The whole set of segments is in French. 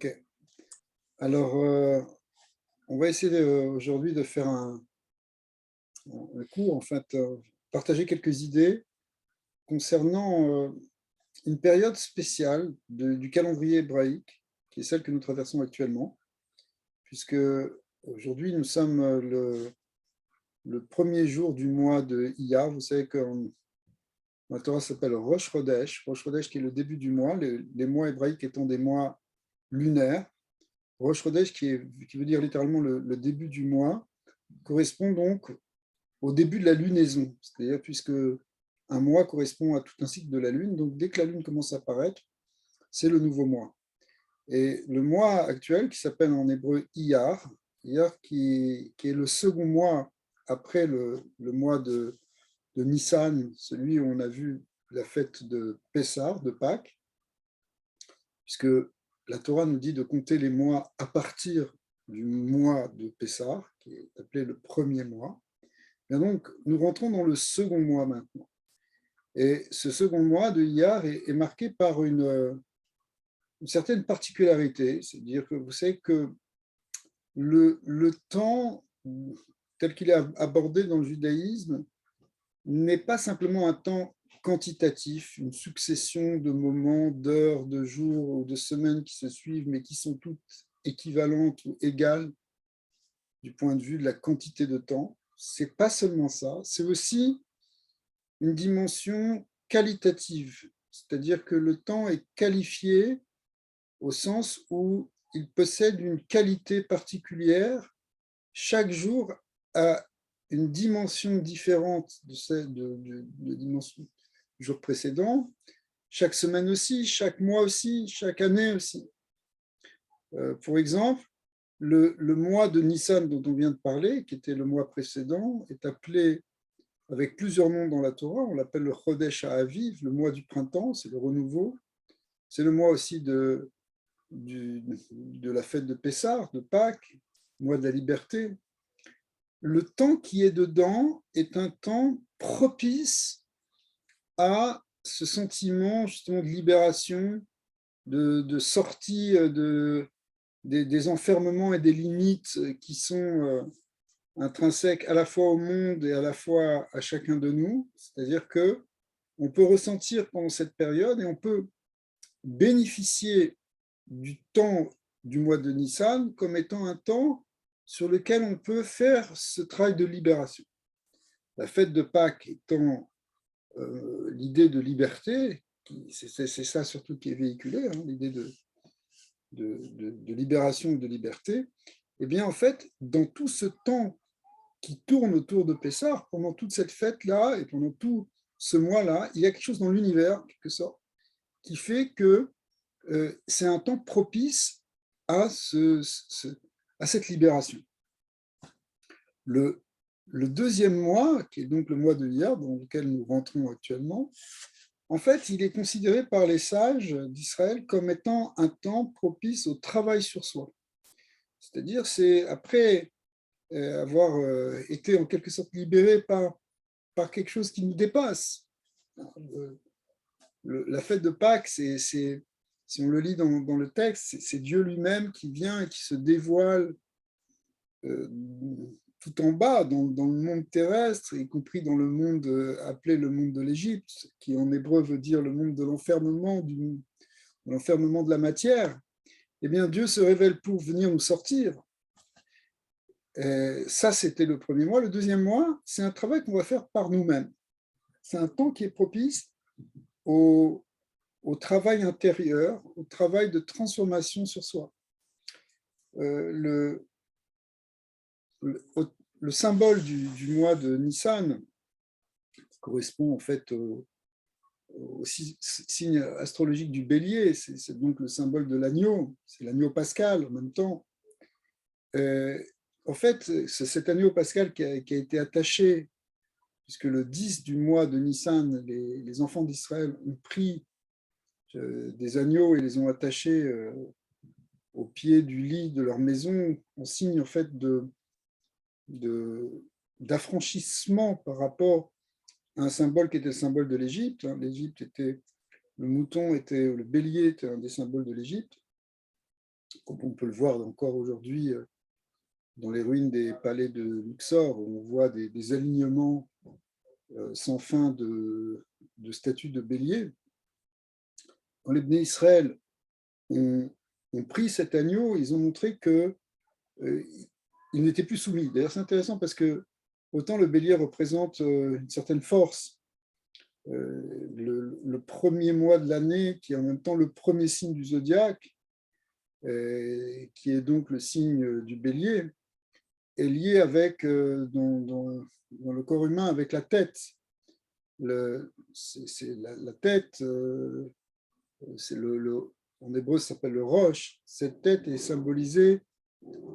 Ok. Alors, on va essayer aujourd'hui de faire un cours, en fait, partager quelques idées concernant une période spéciale du calendrier hébraïque, qui est celle que nous traversons actuellement, puisque aujourd'hui nous sommes le premier jour du mois de Iyar. Vous savez que la Torah s'appelle Rosh Chodesh, Rosh Chodesh qui est le début du mois, les mois hébraïques étant des mois lunaires. Rosh Chodesh, qui veut dire littéralement le début du mois, correspond donc au début de la lunaison, c'est-à-dire puisque un mois correspond à tout un cycle de la Lune, donc dès que la Lune commence à apparaître, c'est le nouveau mois. Et le mois actuel, qui s'appelle en hébreu Iyar, Iyar qui est le second mois après le mois de Nissan, celui où on a vu la fête de Pessah, de Pâques, puisque la Torah nous dit de compter les mois à partir du mois de Pessah, qui est appelé le premier mois. Et donc, nous rentrons dans le second mois maintenant. Et ce second mois de Iyar est marqué par une certaine particularité, c'est-à-dire que vous savez que le temps, tel qu'il est abordé dans le judaïsme, n'est pas simplement un temps quantitatif, une succession de moments, d'heures, de jours ou de semaines qui se suivent, mais qui sont toutes équivalentes ou égales du point de vue de la quantité de temps. C'est pas seulement ça, c'est aussi une dimension qualitative, c'est-à-dire que le temps est qualifié au sens où il possède une qualité particulière. Chaque jour a une dimension différente de dimension du jour précédent, chaque semaine aussi, chaque mois aussi, chaque année aussi. Pour exemple, le mois de Nissan dont on vient de parler, qui était le mois précédent, est appelé avec plusieurs noms dans la Torah. On l'appelle le Chodesh HaAviv, le mois du printemps, c'est le renouveau. C'est le mois aussi de la fête de Pessah, de Pâques, mois de la liberté. Le temps qui est dedans est un temps propice à ce sentiment justement de libération, de sortie des enfermements et des limites qui sont intrinsèques à la fois au monde et à la fois à chacun de nous. C'est-à-dire que on peut ressentir pendant cette période et on peut bénéficier du temps du mois de Nissan comme étant un temps sur lequel on peut faire ce travail de libération. La fête de Pâques étant l'idée de liberté, c'est ça surtout qui est véhiculé, hein, l'idée de libération et de liberté, eh bien en fait, dans tout ce temps qui tourne autour de Pessah, pendant toute cette fête-là et pendant tout ce mois-là, il y a quelque chose dans l'univers, en quelque sorte, qui fait que c'est un temps propice à, à cette libération. Le, le deuxième mois, qui est donc le mois de Iyar, dans lequel nous rentrons actuellement, en fait, il est considéré par les sages d'Israël comme étant un temps propice au travail sur soi. C'est-à-dire, c'est après avoir été en quelque sorte libéré par quelque chose qui nous dépasse. La fête de Pâques, si on le lit dans le texte, c'est Dieu lui-même qui vient et qui se dévoile euh, tout en bas, dans le monde terrestre, y compris dans le monde appelé le monde de l'Égypte, qui en hébreu veut dire le monde de l'enfermement, de l'enfermement de la matière. Eh bien, Dieu se révèle pour venir nous sortir. Et ça, c'était le premier mois. Le deuxième mois, c'est un travail qu'on va faire par nous-mêmes. C'est un temps qui est propice au travail intérieur, au travail de transformation sur soi. Le, le, le symbole du mois de Nissan correspond en fait au signe astrologique du bélier, c'est donc le symbole de l'agneau, c'est l'agneau pascal en même temps. En fait, c'est cet agneau pascal qui a été attaché, puisque le 10 du mois de Nissan, les enfants d'Israël ont pris des agneaux et les ont attachés au pied du lit de leur maison, en signe en fait d'affranchissement par rapport à un symbole qui était le symbole de l'Égypte. L'Égypte était, le mouton était, le bélier était un des symboles de l'Égypte. comme on peut le voir encore aujourd'hui dans les ruines des palais de Luxor, où on voit des alignements sans fin de statues de béliers. Quand les Bnei Israël ont pris cet agneau, ils ont montré qu'il n'était plus soumis. D'ailleurs, c'est intéressant parce que autant le bélier représente une certaine force, le premier mois de l'année, qui est en même temps le premier signe du zodiaque, qui est donc le signe du bélier, est lié avec, dans le corps humain avec la tête. C'est la tête, en hébreu, ça s'appelle le roche. Cette tête est symbolisée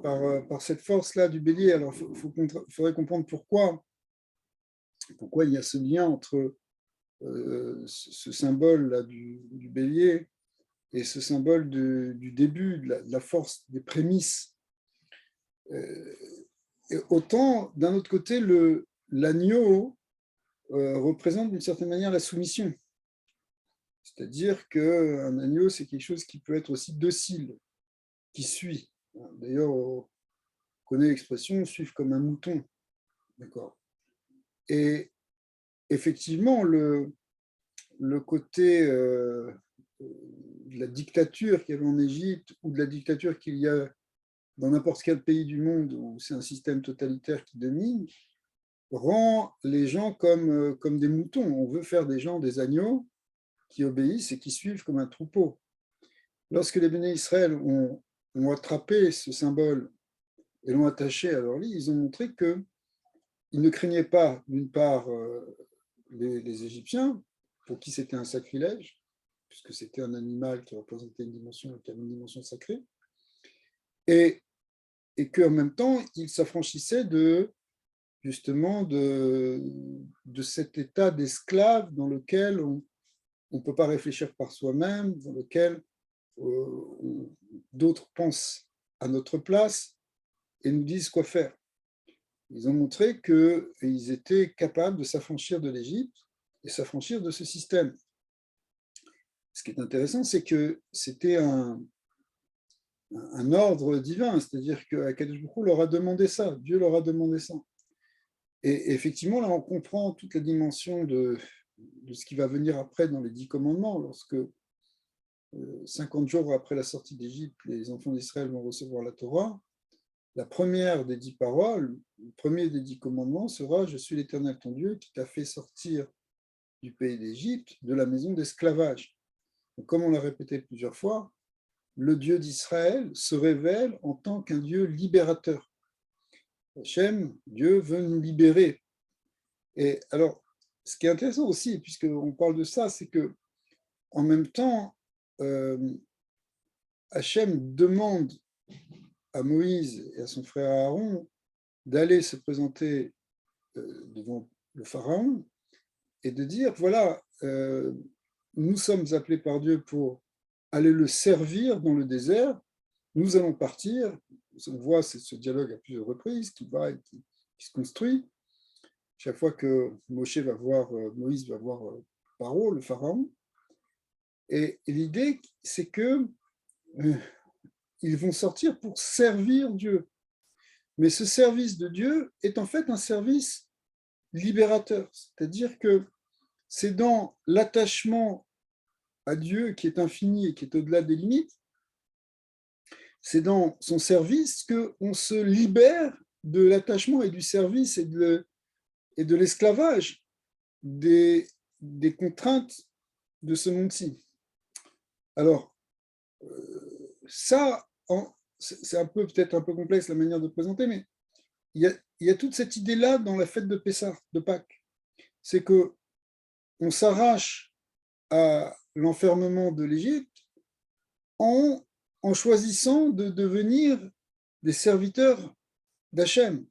par cette force-là du bélier. Alors, il faudrait comprendre pourquoi il y a ce lien entre ce symbole-là du bélier et ce symbole du début, de la force, des prémices. Et autant, d'un autre côté, l'agneau représente d'une certaine manière la soumission. C'est-à-dire qu'un agneau, c'est quelque chose qui peut être aussi docile, qui suit. D'ailleurs, on connaît l'expression « suivre comme un mouton ». D'accord. Et effectivement, le côté de la dictature qu'il y avait en Égypte ou de la dictature qu'il y a dans n'importe quel pays du monde où c'est un système totalitaire qui domine, rend les gens comme des moutons. On veut faire des gens des agneaux qui obéissent et qui suivent comme un troupeau. Lorsque les Béné Israël ont attrapé ce symbole et l'ont attaché à leur lit, ils ont montré qu'ils ne craignaient pas, d'une part, les Égyptiens, pour qui c'était un sacrilège, puisque c'était un animal qui représentait une dimension sacrée, et qu'en même temps, ils s'affranchissaient justement de cet état d'esclave dans lequel on ne peut pas réfléchir par soi-même, dans lequel d'autres pensent à notre place et nous disent quoi faire. Ils ont montré qu'ils étaient capables de s'affranchir de l'Égypte et s'affranchir de ce système. Ce qui est intéressant, c'est que c'était un ordre divin, c'est-à-dire qu'Akadosh Baruch Hu leur a demandé ça, Dieu leur a demandé ça. Et effectivement, là, on comprend toute la dimension de ce qui va venir après dans les 10 commandements, lorsque 50 jours après la sortie d'Égypte, les enfants d'Israël vont recevoir la Torah. La première des 10 paroles, le premier des 10 commandements sera « Je suis l'Éternel ton Dieu qui t'a fait sortir du pays d'Égypte, de la maison d'esclavage. » Comme on l'a répété plusieurs fois, le Dieu d'Israël se révèle en tant qu'un Dieu libérateur. Hachem, Dieu veut nous libérer. Et alors, ce qui est intéressant aussi, puisqu'on parle de ça, c'est que en même temps, Hachem demande à Moïse et à son frère Aaron d'aller se présenter devant le Pharaon et de dire, voilà, nous sommes appelés par Dieu pour aller le servir dans le désert, nous allons partir, on voit ce dialogue à plusieurs reprises qui va et qui se construit. Chaque fois que Moïse va voir Paro, le Pharaon, et l'idée, c'est que ils vont sortir pour servir Dieu. Mais ce service de Dieu est en fait un service libérateur, c'est-à-dire que c'est dans l'attachement à Dieu qui est infini et qui est au-delà des limites, c'est dans son service qu'on se libère de l'attachement et du service et de l'esclavage, des contraintes de ce monde-ci. Alors, ça, c'est peut-être un peu complexe la manière de présenter, mais il y a toute cette idée-là dans la fête de Pessah, de Pâques. C'est qu'on s'arrache à l'enfermement de l'Égypte en choisissant de devenir des serviteurs d'Hachem.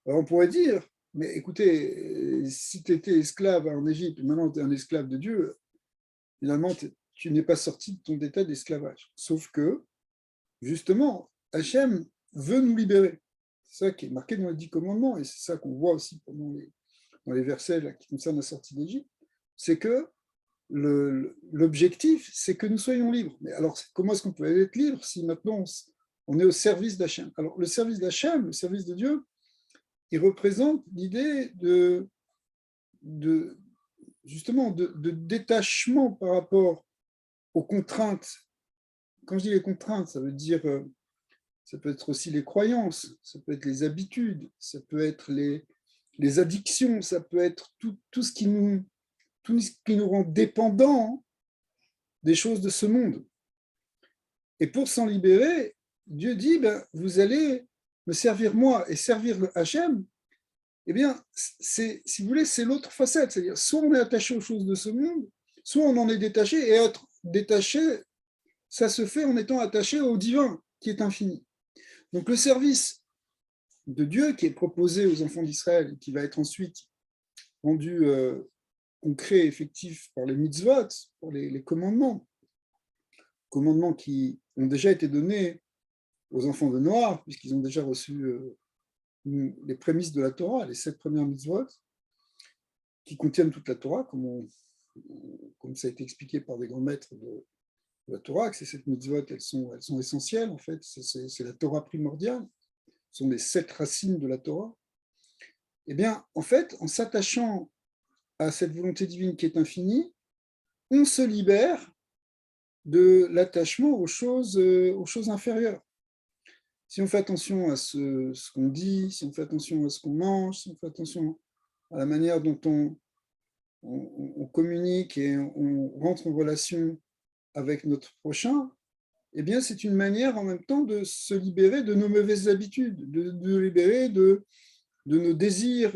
Alors on pourrait dire, mais écoutez, si tu étais esclave en Égypte, maintenant tu es un esclave de Dieu, finalement tu n'es pas sorti de ton état d'esclavage. Sauf que, justement, Hachem veut nous libérer. C'est ça qui est marqué dans les 10 commandements, et c'est ça qu'on voit aussi dans les versets là, qui concernent la sortie d'Égypte, c'est que l'objectif, c'est que nous soyons libres. Mais alors, comment est-ce qu'on peut être libre si maintenant on est au service d'Hachem? Alors, le service d'Hachem, le service de Dieu, il représente l'idée justement de détachement par rapport aux contraintes. Quand je dis les contraintes, ça veut dire, ça peut être aussi les croyances, ça peut être les habitudes, ça peut être les addictions, ça peut être tout ce qui nous rend dépendants des choses de ce monde. Et pour s'en libérer, Dieu dit, ben, vous allez me servir moi et servir Hachem. Eh bien, si vous voulez, c'est l'autre facette. C'est-à-dire, soit on est attaché aux choses de ce monde, soit on en est détaché. Et être détaché, ça se fait en étant attaché au divin, qui est infini. Donc le service de Dieu qui est proposé aux enfants d'Israël, qui va être ensuite rendu concret, effectif par les mitzvot, par les commandements qui ont déjà été donnés aux enfants de Noach, puisqu'ils ont déjà reçu les prémices de la Torah, les 7 premières mitzvot, qui contiennent toute la Torah, comme ça a été expliqué par des grands maîtres de la Torah, que ces 7 mitzvot, elles sont essentielles, en fait, c'est la Torah primordiale, ce sont les 7 racines de la Torah. Eh bien, en fait, en s'attachant à cette volonté divine qui est infinie, on se libère de l'attachement aux choses inférieures. Si on fait attention à ce qu'on dit, si on fait attention à ce qu'on mange, si on fait attention à la manière dont on communique et on rentre en relation avec notre prochain, eh bien, c'est une manière en même temps de se libérer de nos mauvaises habitudes, de libérer de nos désirs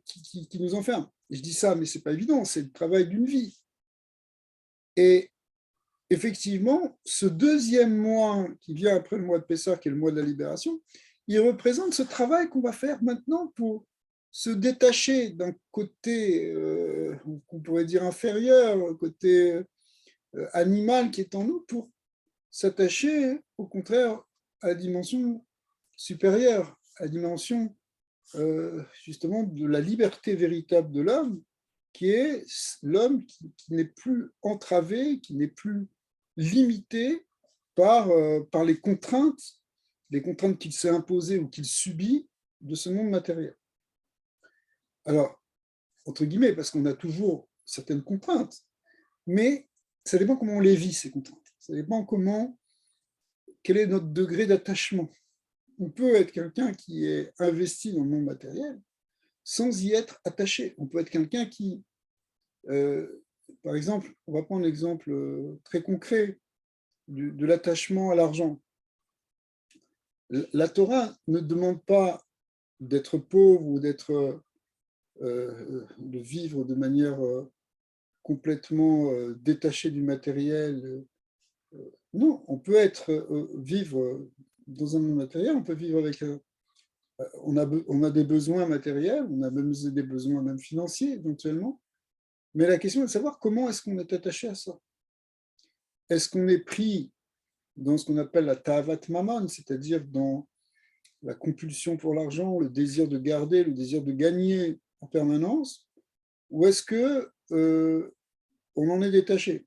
qui nous enferment. Et je dis ça, mais ce n'est pas évident, c'est le travail d'une vie. Et effectivement, ce deuxième mois qui vient après le mois de Pessah, qui est le mois de la libération, il représente ce travail qu'on va faire maintenant pour se détacher d'un côté qu'on pourrait dire inférieur, côté animal qui est en nous, pour s'attacher au contraire à la dimension supérieure, à la dimension justement de la liberté véritable de l'homme, qui est l'homme qui n'est plus entravé, qui n'est plus limité par les contraintes qu'il s'est imposées ou qu'il subit de ce monde matériel. Alors, entre guillemets, parce qu'on a toujours certaines contraintes, mais ça dépend comment on les vit, ces contraintes. Ça dépend quel est notre degré d'attachement. On peut être quelqu'un qui est investi dans le monde matériel sans y être attaché. On peut être quelqu'un qui, par exemple, on va prendre l'exemple très concret de l'attachement à l'argent. La Torah ne demande pas d'être pauvre ou de vivre de manière complètement détachée du matériel. Non, on peut vivre dans un monde matériel, on peut vivre avec on a des besoins matériels, on a même des besoins même financiers éventuellement, mais la question est de savoir comment est-ce qu'on est attaché à ça. Est-ce qu'on est pris dans ce qu'on appelle la ta'avat maman, c'est-à-dire dans la compulsion pour l'argent, le désir de garder, le désir de gagner en permanence, ou est-ce que on en est détaché?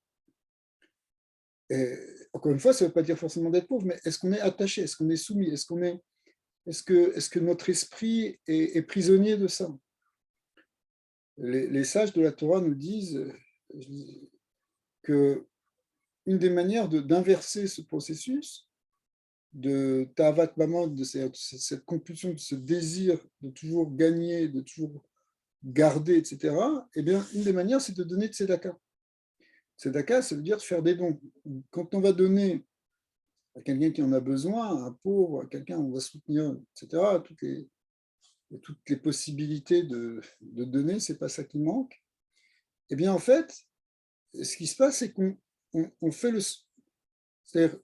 Et, encore une fois, ça ne veut pas dire forcément d'être pauvre, mais est-ce qu'on est attaché? Est-ce qu'on est soumis? Est-ce que notre esprit est prisonnier de ça? Les sages de la Torah nous disent que une des manières d'inverser ce processus de ta'avat maman, de cette compulsion, de ce désir de toujours gagner, de toujours garder, etc., eh bien, une des manières, c'est de donner de tzedaka. Tzedaka, ça veut dire faire des dons. Quand on va donner à quelqu'un qui en a besoin, à un pauvre, à quelqu'un on va soutenir, etc., toutes les possibilités de donner, ce n'est pas ça qui manque. Eh bien, en fait, ce qui se passe, c'est qu'on fait c'est-à-dire,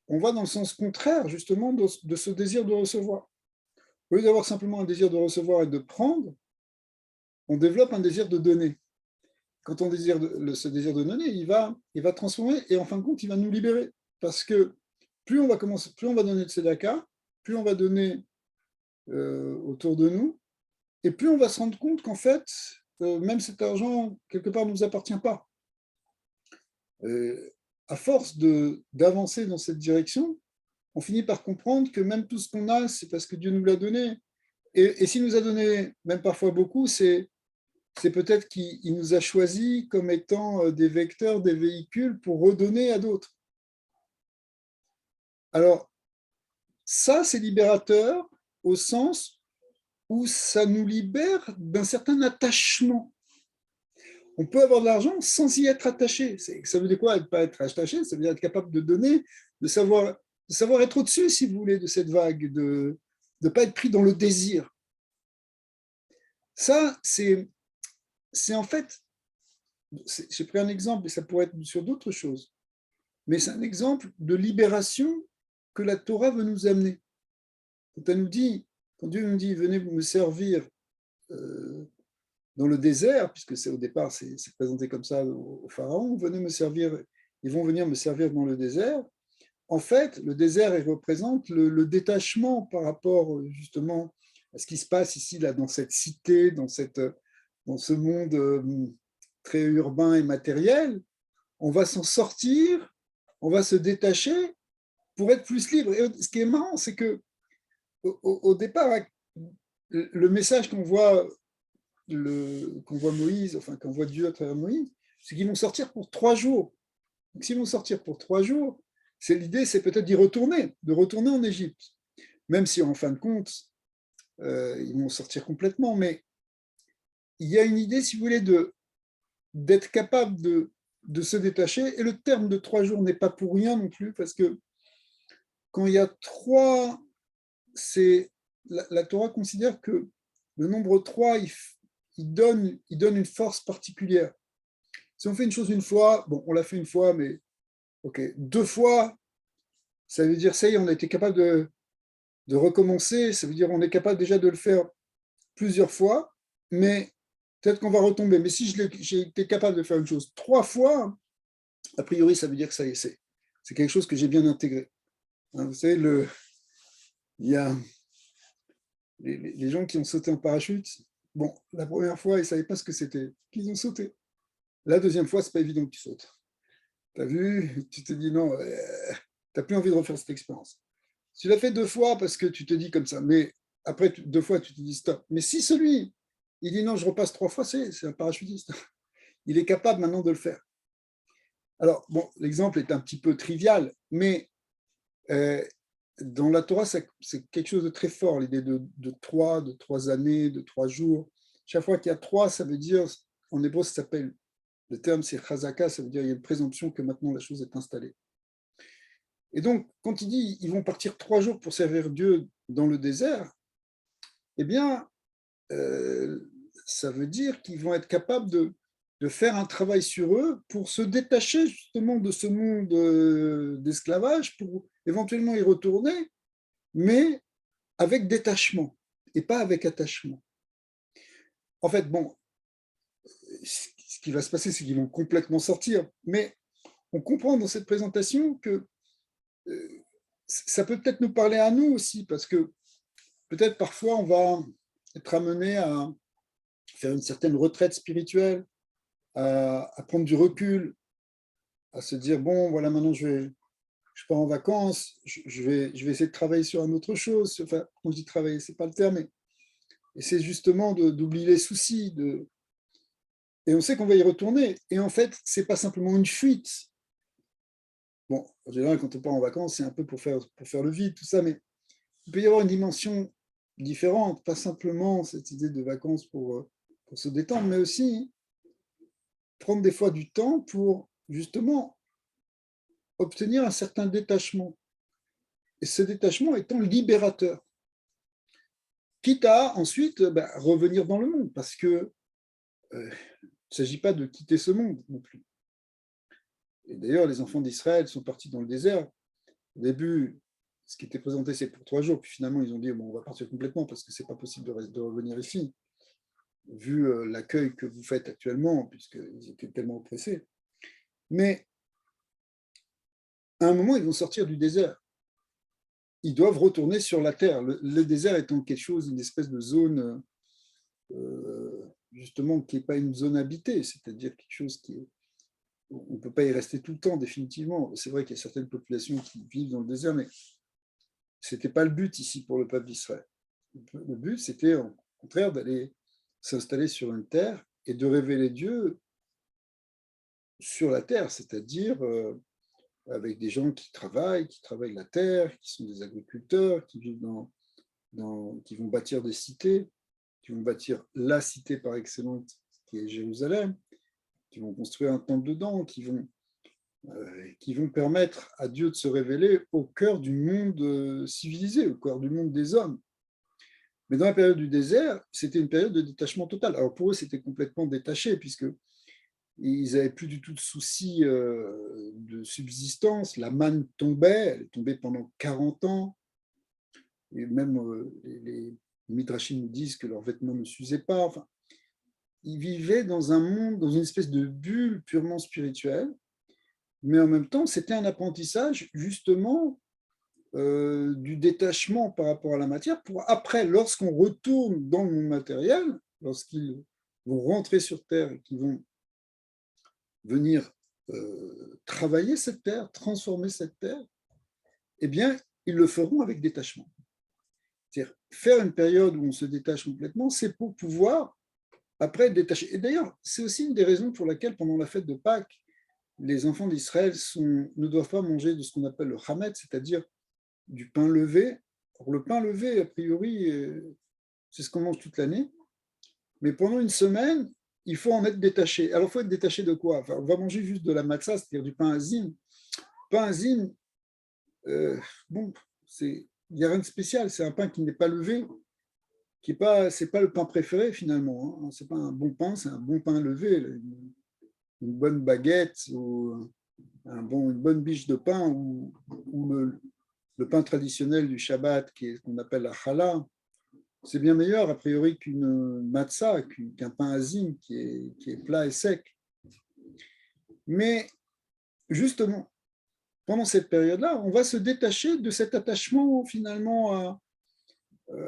on va dans le sens contraire, justement, de ce désir de recevoir. Au lieu d'avoir simplement un désir de recevoir et de prendre, on développe un désir de donner. Quand on ce désir de donner, il va transformer et en fin de compte, il va nous libérer. Parce que plus on va donner de tzedaka, plus on va donner autour de nous, et plus on va se rendre compte qu'en fait, même cet argent, quelque part, ne nous appartient pas. À force d'avancer dans cette direction, on finit par comprendre que même tout ce qu'on a, c'est parce que Dieu nous l'a donné. Et s'il nous a donné, même parfois beaucoup, c'est peut-être qu'il nous a choisis comme étant des vecteurs, des véhicules pour redonner à d'autres. Alors, ça, c'est libérateur au sens où ça nous libère d'un certain attachement. On peut avoir de l'argent sans y être attaché. Ça veut dire quoi, ne pas être attaché? Ça veut dire être capable de donner, de savoir être au-dessus, si vous voulez, de cette vague, de ne pas être pris dans le désir. Ça, c'est en fait, j'ai pris un exemple, et ça pourrait être sur d'autres choses, mais c'est un exemple de libération que la Torah veut nous amener. Quand Dieu nous dit, venez me servir dans le désert, puisque c'est au départ, c'est présenté comme ça au pharaon, venez me servir, ils vont venir me servir dans le désert. En fait, le désert, il représente le détachement par rapport justement à ce qui se passe ici, là, dans cette cité, dans ce monde très urbain et matériel. On va s'en sortir, on va se détacher pour être plus libre. Et ce qui est marrant, c'est que au départ, le message qu'on voit Moïse, enfin qu'on voit Dieu à travers Moïse, c'est qu'ils vont sortir pour 3 jours. Donc s'ils vont sortir pour 3 jours, l'idée, c'est peut-être de retourner en Égypte, même si en fin de compte, ils vont sortir complètement. Mais il y a une idée, si vous voulez, d'être capable de se détacher. Et le terme de 3 jours n'est pas pour rien non plus, parce que quand il y a 3, la Torah considère que le nombre 3, il donne une force particulière. Si on fait une chose une fois, bon, on l'a fait une fois, mais ok, 2 fois, ça veut dire, ça y est, on a été capable de recommencer, ça veut dire on est capable déjà de le faire plusieurs fois, mais peut-être qu'on va retomber. Mais si j'ai été capable de faire une chose 3 fois, a priori, ça veut dire que ça y est, c'est quelque chose que j'ai bien intégré. Vous savez, il y a les gens qui ont sauté en parachute. Bon, la première fois, ils ne savaient pas ce que c'était, qu'ils ont sauté. La deuxième fois, ce n'est pas évident que tu sautes. Tu as vu, tu te dis non, tu n'as plus envie de refaire cette expérience. Tu l'as fait 2 fois parce que tu te dis comme ça, mais après 2 fois, tu te dis stop. Mais si celui, il dit non, je repasse 3 fois, c'est un parachutiste. Il est capable maintenant de le faire. Alors, bon, l'exemple est un petit peu trivial, mais dans la Torah, c'est quelque chose de très fort, l'idée de 3 années, de 3 jours. Chaque fois qu'il y a 3, ça veut dire, en hébreu, ça s'appelle, le terme c'est chazaka, ça veut dire qu'il y a une présomption que maintenant la chose est installée. Et donc, quand il dit ils vont partir 3 jours pour servir Dieu dans le désert, eh bien, ça veut dire qu'ils vont être capables de faire un travail sur eux pour se détacher justement de ce monde d'esclavage, pour éventuellement y retourner, mais avec détachement et pas avec attachement. En fait, bon, ce qui va se passer, c'est qu'ils vont complètement sortir, mais on comprend dans cette présentation que ça peut peut-être nous parler à nous aussi, parce que peut-être parfois on va être amené à faire une certaine retraite spirituelle, à prendre du recul, à se dire, bon, voilà, maintenant je pars en vacances, je vais essayer de travailler sur une autre chose. Enfin, quand je dis travailler, ce n'est pas le terme, mais c'est justement d'oublier les soucis. Et on sait qu'on va y retourner. Et en fait, ce n'est pas simplement une fuite. Bon, en général, quand on part en vacances, c'est un peu pour faire le vide, tout ça, mais il peut y avoir une dimension différente, pas simplement cette idée de vacances pour se détendre, mais aussi prendre des fois du temps pour justement obtenir un certain détachement. Et ce détachement étant libérateur. Quitte à ensuite revenir dans le monde, parce que il ne s'agit pas de quitter ce monde non plus. Et d'ailleurs, les enfants d'Israël sont partis dans le désert. Au début, ce qui était présenté, c'est pour 3 jours, puis finalement, ils ont dit, bon, on va partir complètement, parce que ce n'est pas possible de revenir ici, vu l'accueil que vous faites actuellement, puisqu'ils étaient tellement oppressés. Mais à un moment, ils vont sortir du désert. Ils doivent retourner sur la terre. Le désert étant quelque chose, une espèce de zone justement qui n'est pas une zone habitée, c'est-à-dire quelque chose qui est on ne peut pas y rester tout le temps, définitivement. C'est vrai qu'il y a certaines populations qui vivent dans le désert, mais ce n'était pas le but ici pour le peuple d'Israël. Le but, c'était au contraire d'aller s'installer sur une terre et de révéler Dieu sur la terre, c'est-à-dire avec des gens qui travaillent la terre, qui sont des agriculteurs, qui vivent qui vont bâtir des cités, qui vont bâtir la cité par excellence qui est Jérusalem, qui vont construire un temple dedans, qui vont permettre à Dieu de se révéler au cœur du monde civilisé, au cœur du monde des hommes. Mais dans la période du désert, c'était une période de détachement total. Alors pour eux, c'était complètement détaché, puisqu'ils n'avaient plus du tout de soucis de subsistance. La manne tombait, elle est tombée pendant 40 ans. Et même les Midrashim nous disent que leurs vêtements ne s'usaient pas. Enfin, ils vivaient dans un monde, dans une espèce de bulle purement spirituelle. Mais en même temps, c'était un apprentissage justement du détachement par rapport à la matière pour après, lorsqu'on retourne dans le monde matériel, lorsqu'ils vont rentrer sur Terre et qu'ils vont venir travailler cette terre, transformer cette terre, eh bien, ils le feront avec détachement. C'est-à-dire, faire une période où on se détache complètement, c'est pour pouvoir après détacher. Et d'ailleurs, c'est aussi une des raisons pour laquelle, pendant la fête de Pâques, les enfants d'Israël ne doivent pas manger de ce qu'on appelle le chametz, c'est-à-dire du pain levé. Alors, le pain levé, a priori, c'est ce qu'on mange toute l'année, mais pendant une semaine, il faut en être détaché. Alors, il faut être détaché de quoi? Enfin, on va manger juste de la matzah, c'est-à-dire du pain azim. Pain azim, bon, il n'y a rien de spécial, c'est un pain qui n'est pas levé, c'est pas le pain préféré finalement. Hein. C'est pas un bon pain, c'est un bon pain levé, une bonne baguette ou une bonne biche de pain ou le pain traditionnel du Shabbat qu'on appelle la challah. C'est bien meilleur, a priori, qu'une matzah, qu'un pain azim qui est plat et sec. Mais justement, pendant cette période-là, on va se détacher de cet attachement finalement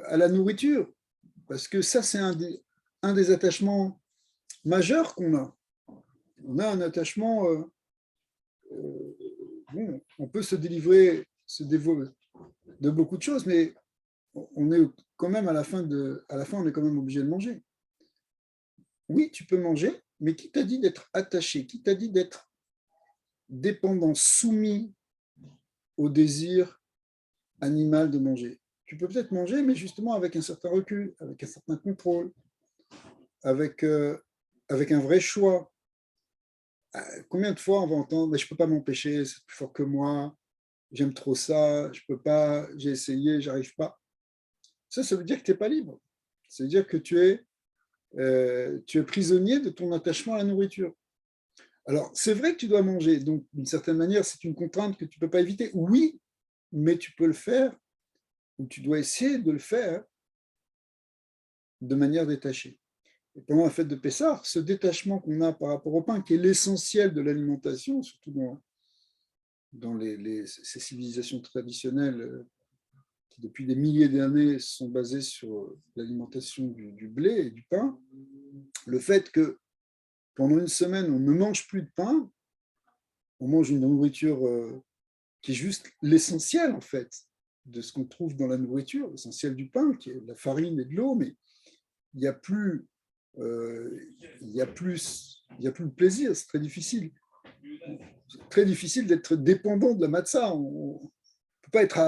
à la nourriture. Parce que ça, c'est un des attachements majeurs qu'on a. On a un attachement, bon, on peut se délivrer, se dévoiler de beaucoup de choses, mais on est quand même à la fin, on est quand même obligé de manger. Oui, tu peux manger, mais qui t'a dit d'être attaché? Qui t'a dit d'être dépendant, soumis au désir animal de manger? Tu peux peut-être manger, mais justement avec un certain recul, avec un certain contrôle, avec un vrai choix. Combien de fois on va entendre « je ne peux pas m'empêcher, c'est plus fort que moi, j'aime trop ça, je ne peux pas, j'ai essayé, j'arrive pas ». Ça veut dire que tu n'es pas libre. Ça veut dire que tu es prisonnier de ton attachement à la nourriture. Alors, c'est vrai que tu dois manger, donc d'une certaine manière, c'est une contrainte que tu ne peux pas éviter. Oui, mais tu peux le faire, ou tu dois essayer de le faire de manière détachée. Et pendant la fête de Pessah, ce détachement qu'on a par rapport au pain, qui est l'essentiel de l'alimentation, surtout dans ces civilisations traditionnelles qui, depuis des milliers d'années, sont basées sur l'alimentation du blé et du pain, le fait que pendant une semaine, on ne mange plus de pain, on mange une nourriture qui est juste l'essentiel, en fait, de ce qu'on trouve dans la nourriture, l'essentiel du pain, qui est de la farine et de l'eau, mais il n'y a plus le plaisir, c'est très difficile. C'est très difficile d'être dépendant de la matzah. On peut pas être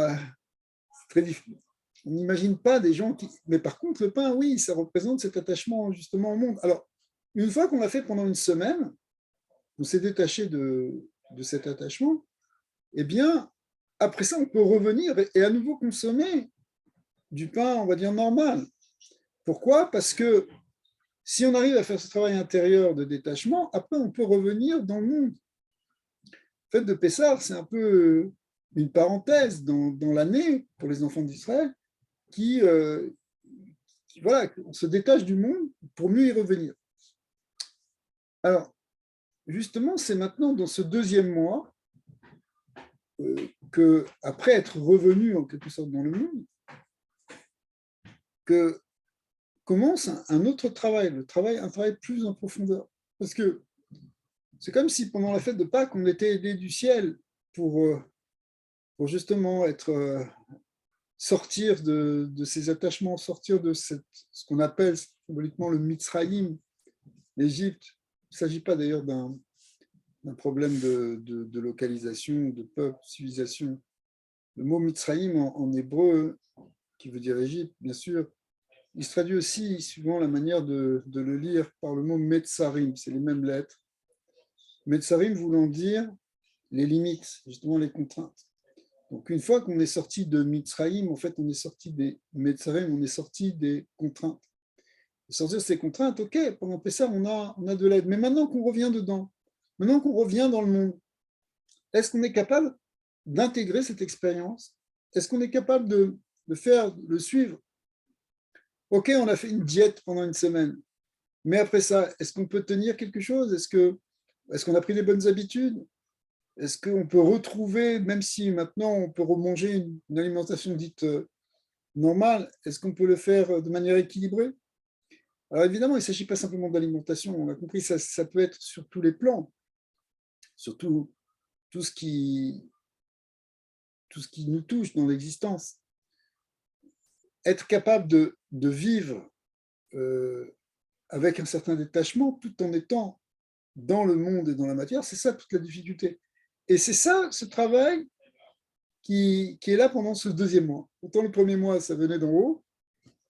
très difficile. On n'imagine pas des gens qui. Mais par contre, le pain, oui, ça représente cet attachement justement au monde. Alors, une fois qu'on l'a fait pendant une semaine, on s'est détaché de cet attachement, eh bien, après ça, on peut revenir et à nouveau consommer du pain, on va dire, normal. Pourquoi? Parce que si on arrive à faire ce travail intérieur de détachement, après, on peut revenir dans le monde. La fête de Pessah, c'est un peu une parenthèse dans l'année pour les enfants d'Israël qui voilà, on se détache du monde pour mieux y revenir. Alors, justement, c'est maintenant dans ce deuxième mois que, après être revenu en quelque sorte dans le monde, que commence un autre travail, un travail plus en profondeur. Parce que C'est comme si pendant la fête de Pâques, on était aidé du ciel pour justement sortir de ces attachements, sortir de ce qu'on appelle symboliquement le Mitzrayim, l'Égypte. Il ne s'agit pas d'ailleurs d'un problème de localisation, de peuple, civilisation. Le mot Mitzrayim en hébreu, qui veut dire Égypte, bien sûr, il se traduit aussi, suivant la manière de le lire, par le mot Metzarim, c'est les mêmes lettres. Metzarim voulant dire les limites, justement les contraintes. Donc une fois qu'on est sorti de Mitzrayim, en fait on est sorti des Metzarim, on est sorti des contraintes. Et sortir ces contraintes, ok, pendant Pessah on a de l'aide, mais maintenant qu'on revient dedans, maintenant qu'on revient dans le monde, est-ce qu'on est capable d'intégrer cette expérience? Est-ce qu'on est capable de le suivre? Ok, on a fait une diète pendant une semaine, mais après ça, est-ce qu'on peut tenir quelque chose? Est-ce qu'on a pris les bonnes habitudes? Est-ce qu'on peut retrouver, même si maintenant on peut remanger une alimentation dite normale, est-ce qu'on peut le faire de manière équilibrée? Alors évidemment, il ne s'agit pas simplement d'alimentation, on a compris, ça peut être sur tous les plans, surtout tout ce qui nous touche dans l'existence. Être capable de vivre avec un certain détachement tout en étant dans le monde et dans la matière, c'est ça toute la difficulté. Et c'est ça, ce travail qui est là pendant ce deuxième mois. Autant le premier mois, ça venait d'en haut,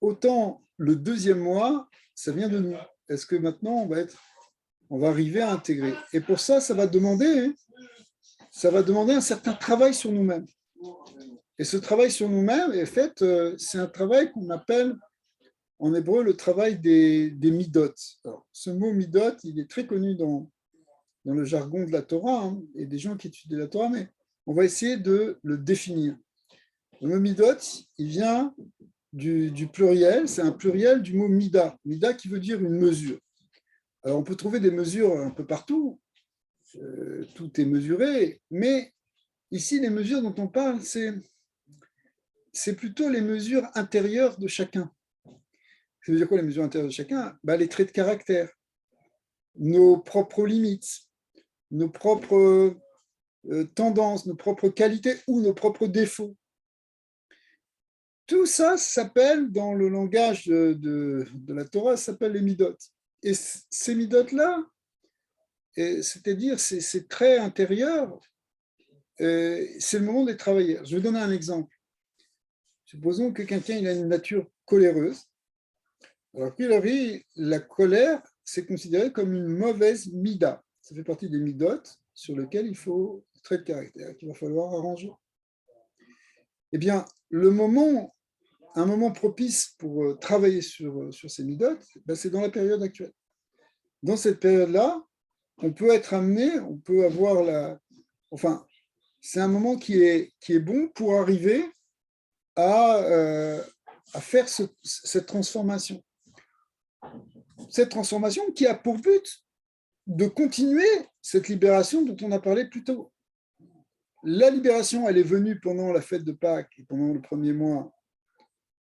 autant le deuxième mois, ça vient de nous. Est-ce que maintenant, on va arriver à intégrer? Et pour ça, ça va demander un certain travail sur nous-mêmes. Et ce travail sur nous-mêmes, en fait, c'est un travail qu'on appelle en hébreu le travail des midot. Alors, ce mot midot, il est très connu dans le jargon de la Torah, hein, et des gens qui étudient la Torah, mais on va essayer de le définir. Le mot midot, il vient du pluriel, c'est un pluriel du mot mida. Mida qui veut dire une mesure. Alors, on peut trouver des mesures un peu partout, tout est mesuré, mais ici, les mesures dont on parle, c'est plutôt les mesures intérieures de chacun. Ça veut dire quoi les mesures intérieures de chacun? Les traits de caractère, nos propres limites, nos propres tendances, nos propres qualités ou nos propres défauts. Tout ça s'appelle, dans le langage de la Torah, ça s'appelle les midot. Et ces midot-là, c'est-à-dire ces traits intérieurs, c'est le moment de les travailler. Je vais donner un exemple. Supposons que quelqu'un il a une nature coléreuse. Alors, a priori, la colère, c'est considéré comme une mauvaise mida. Ça fait partie des midot sur lesquels il faut traiter de caractère, qu'il va falloir arranger. Eh bien, un moment propice pour travailler sur ces midot, c'est dans la période actuelle. Dans cette période-là, on peut être amené, on peut avoir enfin, c'est un moment qui est bon pour arriver à faire cette transformation. Cette transformation qui a pour but de continuer cette libération dont on a parlé plus tôt. La libération, elle est venue pendant la fête de Pâques et pendant le premier mois,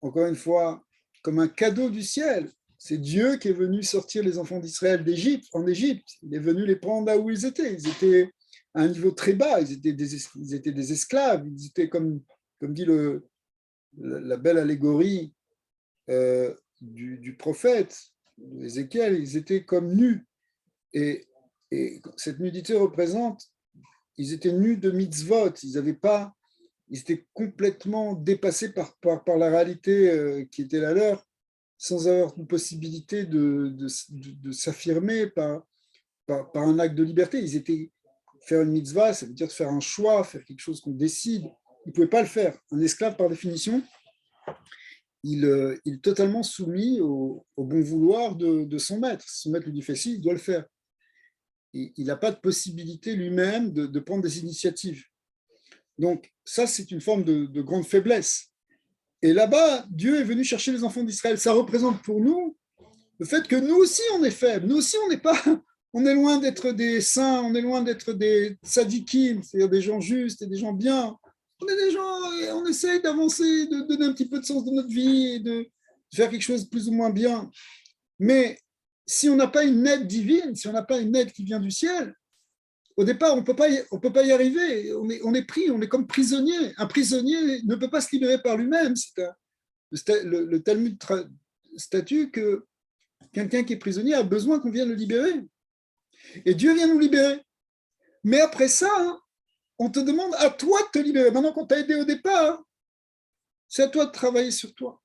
encore une fois, comme un cadeau du ciel. C'est Dieu qui est venu sortir les enfants d'Israël en Égypte. Il est venu les prendre là où ils étaient. Ils étaient à un niveau très bas. Ils étaient des esclaves. Ils étaient, comme dit la belle allégorie du prophète Ézéchiel, ils étaient comme nus. Et cette nudité représente, ils étaient nus de mitzvot. Ils étaient complètement dépassés par la réalité qui était la leur, sans avoir une possibilité de s'affirmer par un acte de liberté. Faire une mitzvah, ça veut dire faire un choix, faire quelque chose qu'on décide. Ils ne pouvaient pas le faire. Un esclave, par définition, il est totalement soumis au bon vouloir de son maître. Si son maître lui dit fais ci, il doit le faire. Il n'a pas de possibilité lui-même de prendre des initiatives. Donc ça, c'est une forme de grande faiblesse. Et là-bas, Dieu est venu chercher les enfants d'Israël. Ça représente pour nous le fait que nous aussi, on est faibles. Nous aussi, on est loin d'être des saints, on est loin d'être des tzadikim, c'est-à-dire des gens justes et des gens bien. On est des gens, on essaye d'avancer, de donner un petit peu de sens de notre vie, et de faire quelque chose de plus ou moins bien. Mais si on n'a pas une aide divine, si on n'a pas une aide qui vient du ciel, Au départ, on ne peut pas y arriver. On est pris, on est comme prisonnier. Un prisonnier ne peut pas se libérer par lui-même. Le Talmud statue que quelqu'un qui est prisonnier a besoin qu'on vienne le libérer. Et Dieu vient nous libérer. Mais après ça, hein, on te demande à toi de te libérer. Maintenant qu'on t'a aidé au départ, c'est à toi de travailler sur toi.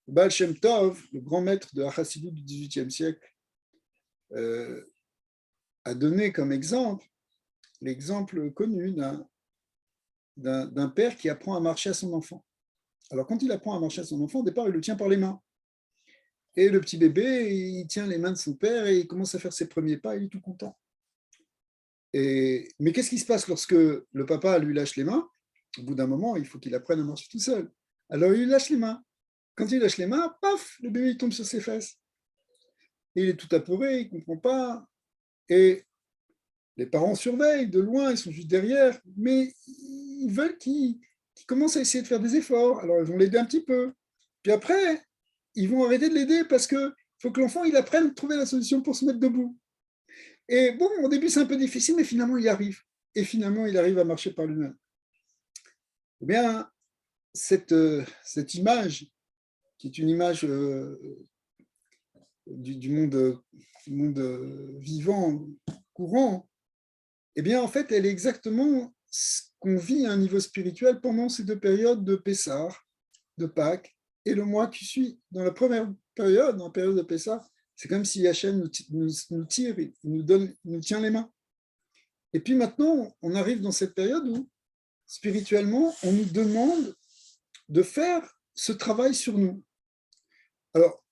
Baal Shem Tov, le grand maître de la Chassidut du XVIIIe siècle, a donné comme exemple l'exemple connu d'un père qui apprend à marcher à son enfant. Alors, quand il apprend à marcher à son enfant, au départ, il le tient par les mains. Et le petit bébé, il tient les mains de son père et il commence à faire ses premiers pas, il est tout content. Mais qu'est-ce qui se passe lorsque le papa lui lâche les mains? Au bout d'un moment, il faut qu'il apprenne à marcher tout seul. Alors, il lui lâche les mains. Quand il lâche les mains, paf, le bébé il tombe sur ses fesses. Et il est tout apeuré, il ne comprend pas. Et les parents surveillent de loin, ils sont juste derrière, mais ils veulent qu'il commence à essayer de faire des efforts. Alors, ils vont l'aider un petit peu. Puis après, ils vont arrêter de l'aider parce qu'il faut que l'enfant il apprenne à trouver la solution pour se mettre debout. Et bon, au début, c'est un peu difficile, mais finalement, il y arrive. Et finalement, il arrive à marcher par lui-même. Eh bien, cette image, qui est une image du monde vivant, courant, eh bien, en fait, elle est exactement ce qu'on vit à un niveau spirituel pendant ces deux périodes de Pessah, de Pâques, et le mois qui suit. Dans la première période, dans la période de Pessah, c'est comme si Hachem nous tire, il nous tient les mains. Et puis maintenant, on arrive dans cette période où, spirituellement, on nous demande de faire ce travail sur nous. Alors,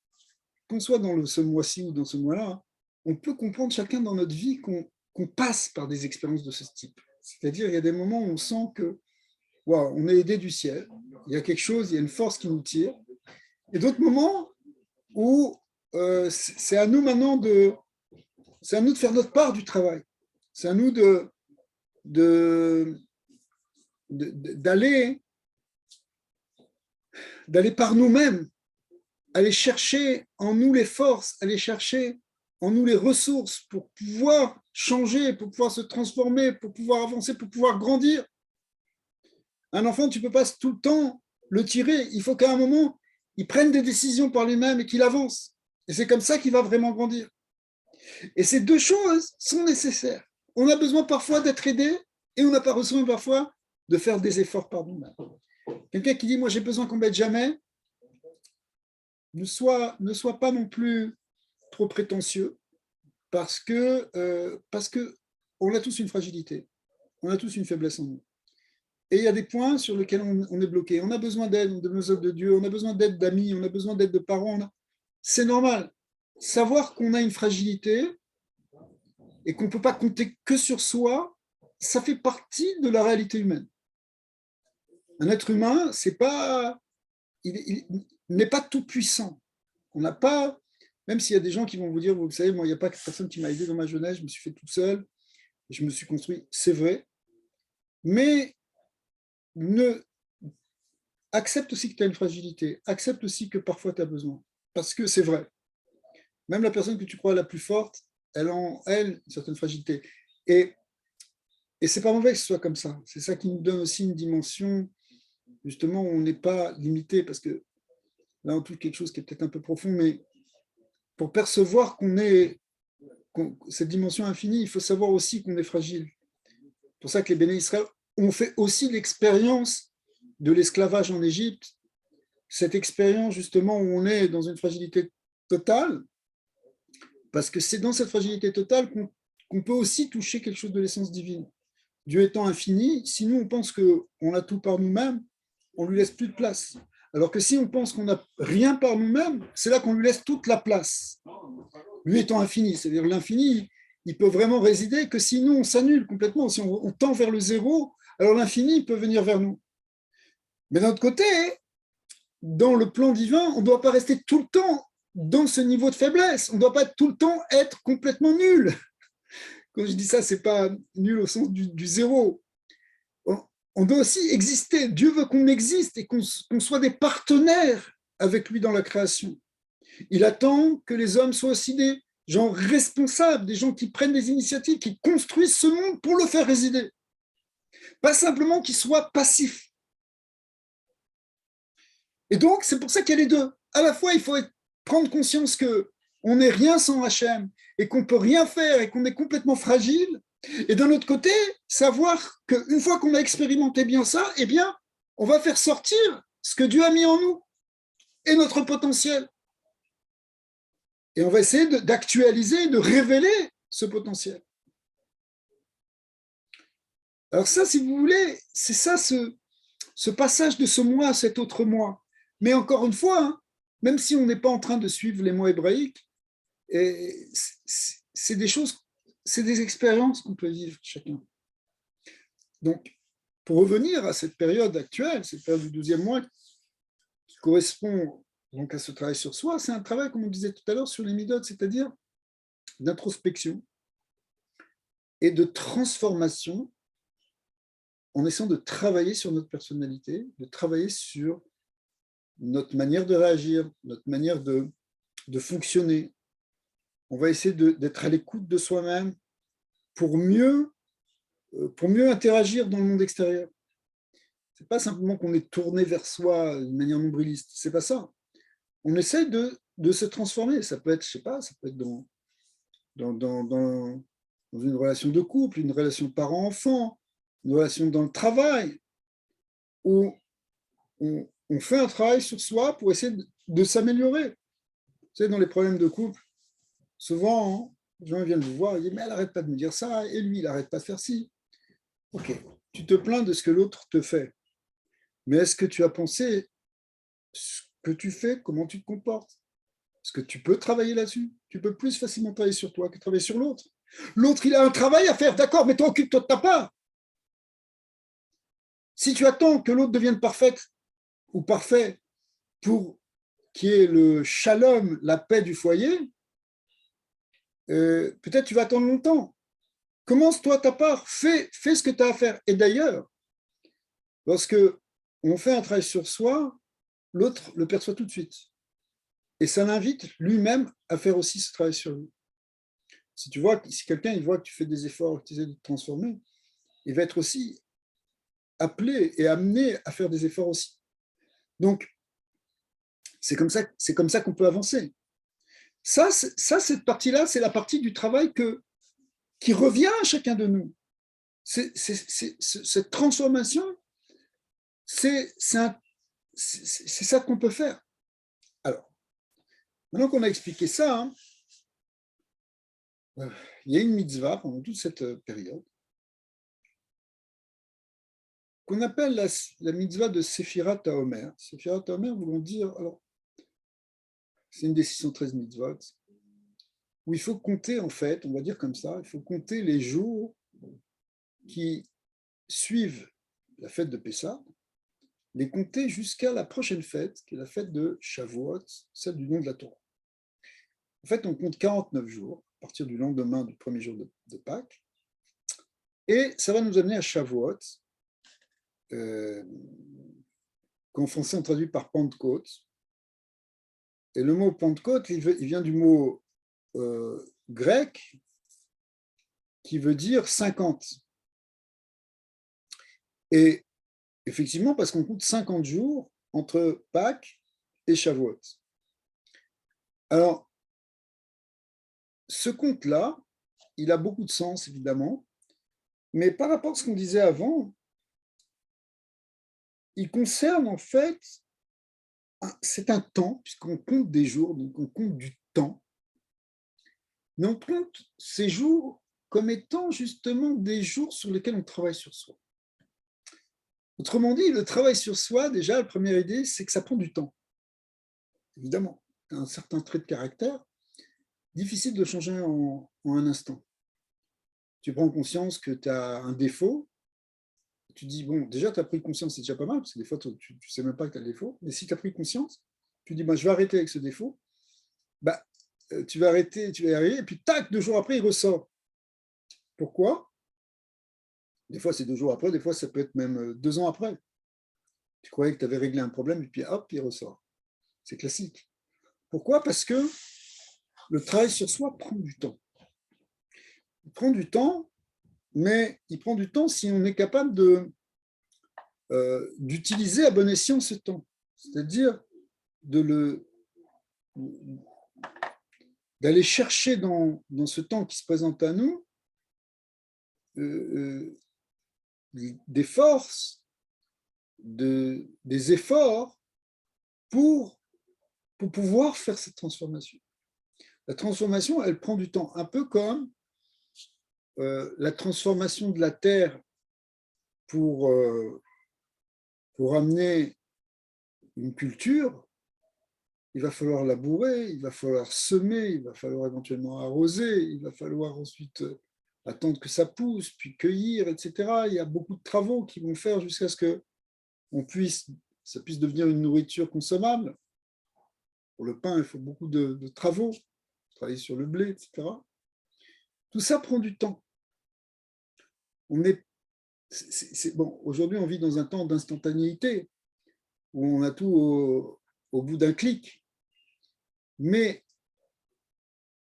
qu'on soit dans ce mois-ci ou dans ce mois-là, on peut comprendre chacun dans notre vie qu'on passe par des expériences de ce type. C'est-à-dire, il y a des moments où on sent que wow, on est aidé du ciel, il y a quelque chose, il y a une force qui nous tire, et d'autres moments où c'est à nous maintenant de faire notre part du travail. C'est à nous d'aller par nous-mêmes, aller chercher en nous les forces, aller chercher en nous les ressources pour pouvoir changer, pour pouvoir se transformer, pour pouvoir avancer, pour pouvoir grandir. Un enfant, tu ne peux pas tout le temps le tirer. Il faut qu'à un moment, il prenne des décisions par lui-même et qu'il avance. Et c'est comme ça qu'il va vraiment grandir. Et ces deux choses sont nécessaires. On a besoin parfois d'être aidé et on n'a pas besoin parfois de faire des efforts par nous-mêmes. Quelqu'un qui dit « moi j'ai besoin qu'on m'aide jamais », ne sois pas non plus trop prétentieux parce que on a tous une fragilité, on a tous une faiblesse en nous. Et il y a des points sur lesquels on est bloqué. On a besoin d'aide, on a besoin de Dieu, on a besoin d'aide d'amis, on a besoin d'aide de parents. C'est normal. Savoir qu'on a une fragilité et qu'on ne peut pas compter que sur soi, ça fait partie de la réalité humaine. Un être humain, il n'est pas tout puissant. On n'a pas, même s'il y a des gens qui vont vous dire, vous savez, moi, il n'y a pas personne qui m'a aidé dans ma jeunesse, je me suis fait tout seul, je me suis construit, c'est vrai, mais accepte aussi que tu as une fragilité, accepte aussi que parfois tu as besoin, parce que c'est vrai. Même la personne que tu crois la plus forte, elle a en elle une certaine fragilité. Et c'est pas mauvais que ce soit comme ça. C'est ça qui nous donne aussi une dimension, justement, où on n'est pas limité, parce que là, on touche quelque chose qui est peut-être un peu profond, mais pour percevoir cette dimension infinie, il faut savoir aussi qu'on est fragile. C'est pour ça que les Béné Israël ont fait aussi l'expérience de l'esclavage en Égypte, cette expérience justement où on est dans une fragilité totale, parce que c'est dans cette fragilité totale qu'on peut aussi toucher quelque chose de l'essence divine. Dieu étant infini, si nous on pense qu'on a tout par nous-mêmes, on lui laisse plus de place. Alors que si on pense qu'on n'a rien par nous-mêmes, c'est là qu'on lui laisse toute la place. Lui étant infini, c'est-à-dire l'infini, il peut vraiment résider que si nous on s'annule complètement, si on tend vers le zéro, alors l'infini peut venir vers nous. Mais d'un autre côté, dans le plan divin, on ne doit pas rester tout le temps dans ce niveau de faiblesse. On ne doit pas tout le temps être complètement nul. Quand je dis ça, ce n'est pas nul au sens du zéro. On doit aussi exister. Dieu veut qu'on existe et qu'on soit des partenaires avec lui dans la création. Il attend que les hommes soient aussi gens responsables, des gens qui prennent des initiatives, qui construisent ce monde pour le faire résider. Pas simplement qu'ils soient passifs. Et donc, c'est pour ça qu'il y a les deux. À la fois, il faut prendre conscience qu'on n'est rien sans Hachem et qu'on ne peut rien faire et qu'on est complètement fragile. Et d'un autre côté, savoir qu'une fois qu'on a expérimenté bien ça, eh bien, on va faire sortir ce que Dieu a mis en nous et notre potentiel. Et on va essayer d'actualiser, de révéler ce potentiel. Alors ça, si vous voulez, c'est ça ce passage de ce moi à cet autre moi. Mais encore une fois, hein, même si on n'est pas en train de suivre les mots hébraïques, c'est des choses, c'est des expériences qu'on peut vivre chacun. Donc, pour revenir à cette période actuelle, cette période du 12e mois, qui correspond donc à ce travail sur soi, c'est un travail, comme on disait tout à l'heure, sur les midot, c'est-à-dire d'introspection et de transformation en essayant de travailler sur notre personnalité, de travailler sur notre manière de réagir, notre manière de fonctionner. On va essayer d'être à l'écoute de soi-même pour mieux interagir dans le monde extérieur. Ce n'est pas simplement qu'on est tourné vers soi d'une manière nombriliste, ce n'est pas ça. On essaie de se transformer. Ça peut être, je sais pas, ça peut être dans une relation de couple, une relation parent-enfant, une relation dans le travail, où on fait un travail sur soi pour essayer de s'améliorer. Vous savez, dans les problèmes de couple, souvent, les gens viennent vous voir, ils disent, mais elle n'arrête pas de me dire ça, et lui, il n'arrête pas de faire ci. Ok, tu te plains de ce que l'autre te fait, mais est-ce que tu as pensé ce que tu fais, comment tu te comportes? Est-ce que tu peux travailler là-dessus? Tu peux plus facilement travailler sur toi que travailler sur l'autre. L'autre, il a un travail à faire, d'accord, mais toi, occupe-toi de ta part. Si tu attends que l'autre devienne parfaite ou parfait pour qu'il y ait le shalom, la paix du foyer, peut-être tu vas attendre longtemps. Commence-toi ta part, fais ce que tu as à faire. Et d'ailleurs, lorsque on fait un travail sur soi, l'autre le perçoit tout de suite. Et ça l'invite lui-même à faire aussi ce travail sur lui. Si quelqu'un il voit que tu fais des efforts, que tu essaies de te transformer, il va être aussi appelé et amené à faire des efforts aussi. Donc, c'est comme ça qu'on peut avancer. Ça, cette partie-là, c'est la partie du travail qui revient à chacun de nous. Cette transformation, c'est ça qu'on peut faire. Alors, maintenant qu'on a expliqué ça, hein, il y a une mitzvah pendant toute cette période qu'on appelle la mitzvah de Sephirat HaOmer. Sephirat HaOmer, voulons dire, alors, c'est une des 613 mitzvot, où il faut compter, en fait, on va dire comme ça, il faut compter les jours qui suivent la fête de Pessah, les compter jusqu'à la prochaine fête, qui est la fête de Shavuot, celle du nom de la Torah. En fait, on compte 49 jours, à partir du lendemain du premier jour de Pâques, et ça va nous amener à Shavuot, qu'en français on traduit par Pentecôte. Et le mot Pentecôte, il vient du mot grec qui veut dire 50. Et effectivement, parce qu'on compte 50 jours entre Pâques et Shavuot. Alors, ce compte-là, il a beaucoup de sens, évidemment, mais par rapport à ce qu'on disait avant, il concerne en fait, c'est un temps, puisqu'on compte des jours, donc on compte du temps, mais on compte ces jours comme étant justement des jours sur lesquels on travaille sur soi. Autrement dit, le travail sur soi, déjà, la première idée, c'est que ça prend du temps. Évidemment, un certain trait de caractère, difficile de changer en un instant. Tu prends conscience que tu as un défaut, tu dis, bon, déjà, tu as pris conscience, c'est déjà pas mal, parce que des fois, tu ne sais même pas que tu as le défaut, mais si tu as pris conscience, tu dis, bah, je vais arrêter avec ce défaut, bah, tu vas arrêter, tu vas y arriver, et puis tac, 2 jours après, il ressort. Pourquoi? Des fois, c'est 2 jours après, des fois, ça peut être même 2 ans après. Tu croyais que tu avais réglé un problème, et puis hop, il ressort. C'est classique. Pourquoi? Parce que le travail sur soi prend du temps. Il prend du temps, mais il prend du temps si on est capable d'utiliser à bon escient ce temps, c'est-à-dire d'aller chercher dans ce temps qui se présente à nous des forces, des efforts pour pouvoir faire cette transformation. La transformation, elle prend du temps, un peu comme la transformation de la terre pour amener une culture. Il va falloir labourer, il va falloir semer, il va falloir éventuellement arroser, il va falloir ensuite attendre que ça pousse, puis cueillir, etc. Il y a beaucoup de travaux qui vont faire jusqu'à ce que ça puisse devenir une nourriture consommable. Pour le pain, il faut beaucoup de travaux, travailler sur le blé, etc. Tout ça prend du temps. Bon, aujourd'hui, on vit dans un temps d'instantanéité, où on a tout au bout d'un clic. Mais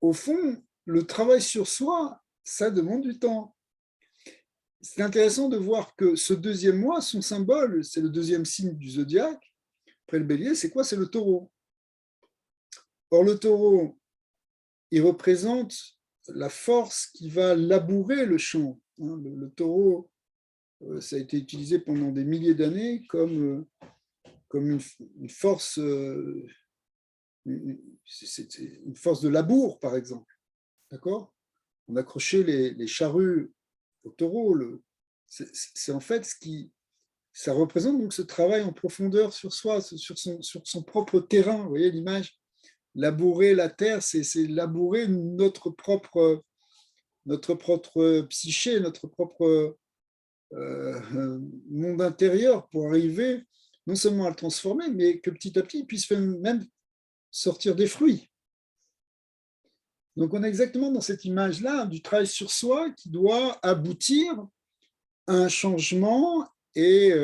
au fond, le travail sur soi, ça demande du temps. C'est intéressant de voir que ce deuxième mois, son symbole, c'est le deuxième signe du zodiaque. Après le bélier, c'est quoi? C'est le taureau. Or, le taureau, il représente la force qui va labourer le champ. Le taureau, ça a été utilisé pendant des milliers d'années comme une force, une force de labour, par exemple. D'accord? On accrochait les charrues au taureau. C'est en fait ça représente donc ce travail en profondeur sur soi, sur son propre terrain. Vous voyez l'image? Labourer la terre, c'est labourer notre propre psyché, notre propre monde intérieur pour arriver non seulement à le transformer, mais que petit à petit, il puisse même sortir des fruits. Donc on est exactement dans cette image-là du travail sur soi qui doit aboutir à un changement et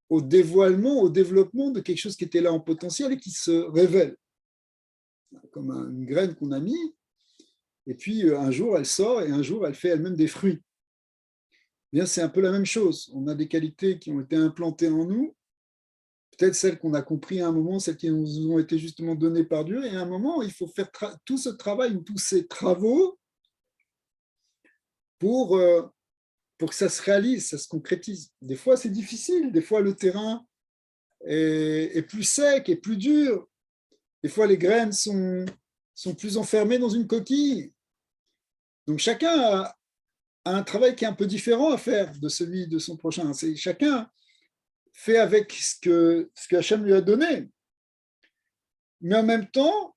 au dévoilement, au développement de quelque chose qui était là en potentiel et qui se révèle. Comme une graine qu'on a mis, et puis un jour elle sort et un jour elle fait elle-même des fruits. Bien, c'est un peu la même chose. On a des qualités qui ont été implantées en nous, peut-être celles qu'on a compris à un moment, celles qui nous ont été justement données par Dieu, et à un moment, il faut faire tout ce travail ou tous ces travaux pour que ça se réalise, ça se concrétise. Des fois, c'est difficile, des fois, le terrain est plus sec et plus dur, des fois, les graines sont plus enfermées dans une coquille. Donc, chacun a un travail qui est un peu différent à faire de celui de son prochain. Chacun fait avec ce que Hachem lui a donné. Mais en même temps,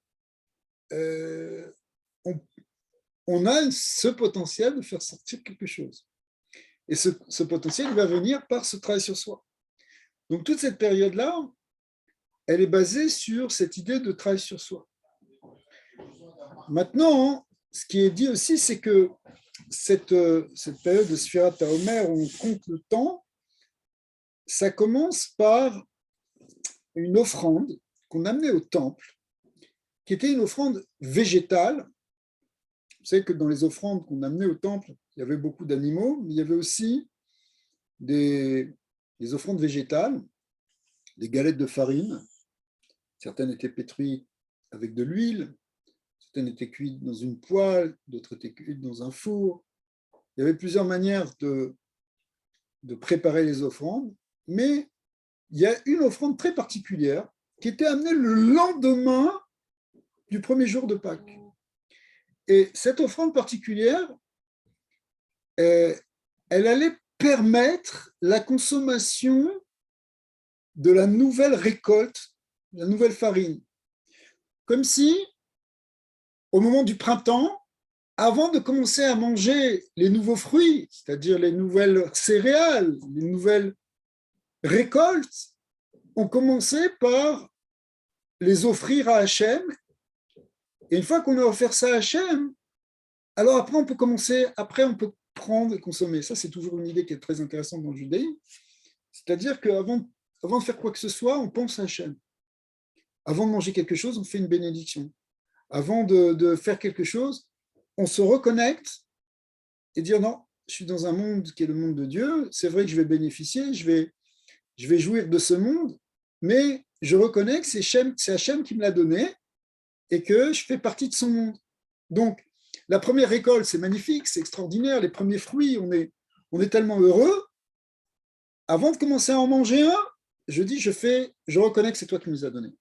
on a ce potentiel de faire sortir quelque chose. Et ce potentiel, il va venir par ce travail sur soi. Donc, toute cette période-là, elle est basée sur cette idée de travail sur soi. Maintenant, ce qui est dit aussi, c'est que cette période de Sfirat HaOmer où on compte le temps, ça commence par une offrande qu'on amenait au temple, qui était une offrande végétale. Vous savez que dans les offrandes qu'on amenait au temple, il y avait beaucoup d'animaux, mais il y avait aussi des offrandes végétales, des galettes de farine. Certaines étaient pétries avec de l'huile, certaines étaient cuites dans une poêle, d'autres étaient cuites dans un four. Il y avait plusieurs manières de préparer les offrandes, mais il y a une offrande très particulière qui était amenée le lendemain du premier jour de Pâques. Et cette offrande particulière, elle allait permettre la consommation de la nouvelle récolte, la nouvelle farine. Comme si, au moment du printemps, avant de commencer à manger les nouveaux fruits, c'est-à-dire les nouvelles céréales, les nouvelles récoltes, on commençait par les offrir à Hachem. Et une fois qu'on a offert ça à Hachem, alors après on peut prendre et consommer. Ça, c'est toujours une idée qui est très intéressante dans le judaïsme. C'est-à-dire qu'avant de faire quoi que ce soit, on pense à Hachem. Avant de manger quelque chose, on fait une bénédiction. avant de faire quelque chose, on se reconnecte et dire non, je suis dans un monde qui est le monde de Dieu, c'est vrai que je vais bénéficier, je vais jouir de ce monde, mais je reconnais que c'est Hachem qui me l'a donné et que je fais partie de son monde. Donc, la première récolte, c'est magnifique, c'est extraordinaire, les premiers fruits, on est tellement heureux. Avant de commencer à en manger un, je dis, je reconnais que c'est toi qui nous as donné.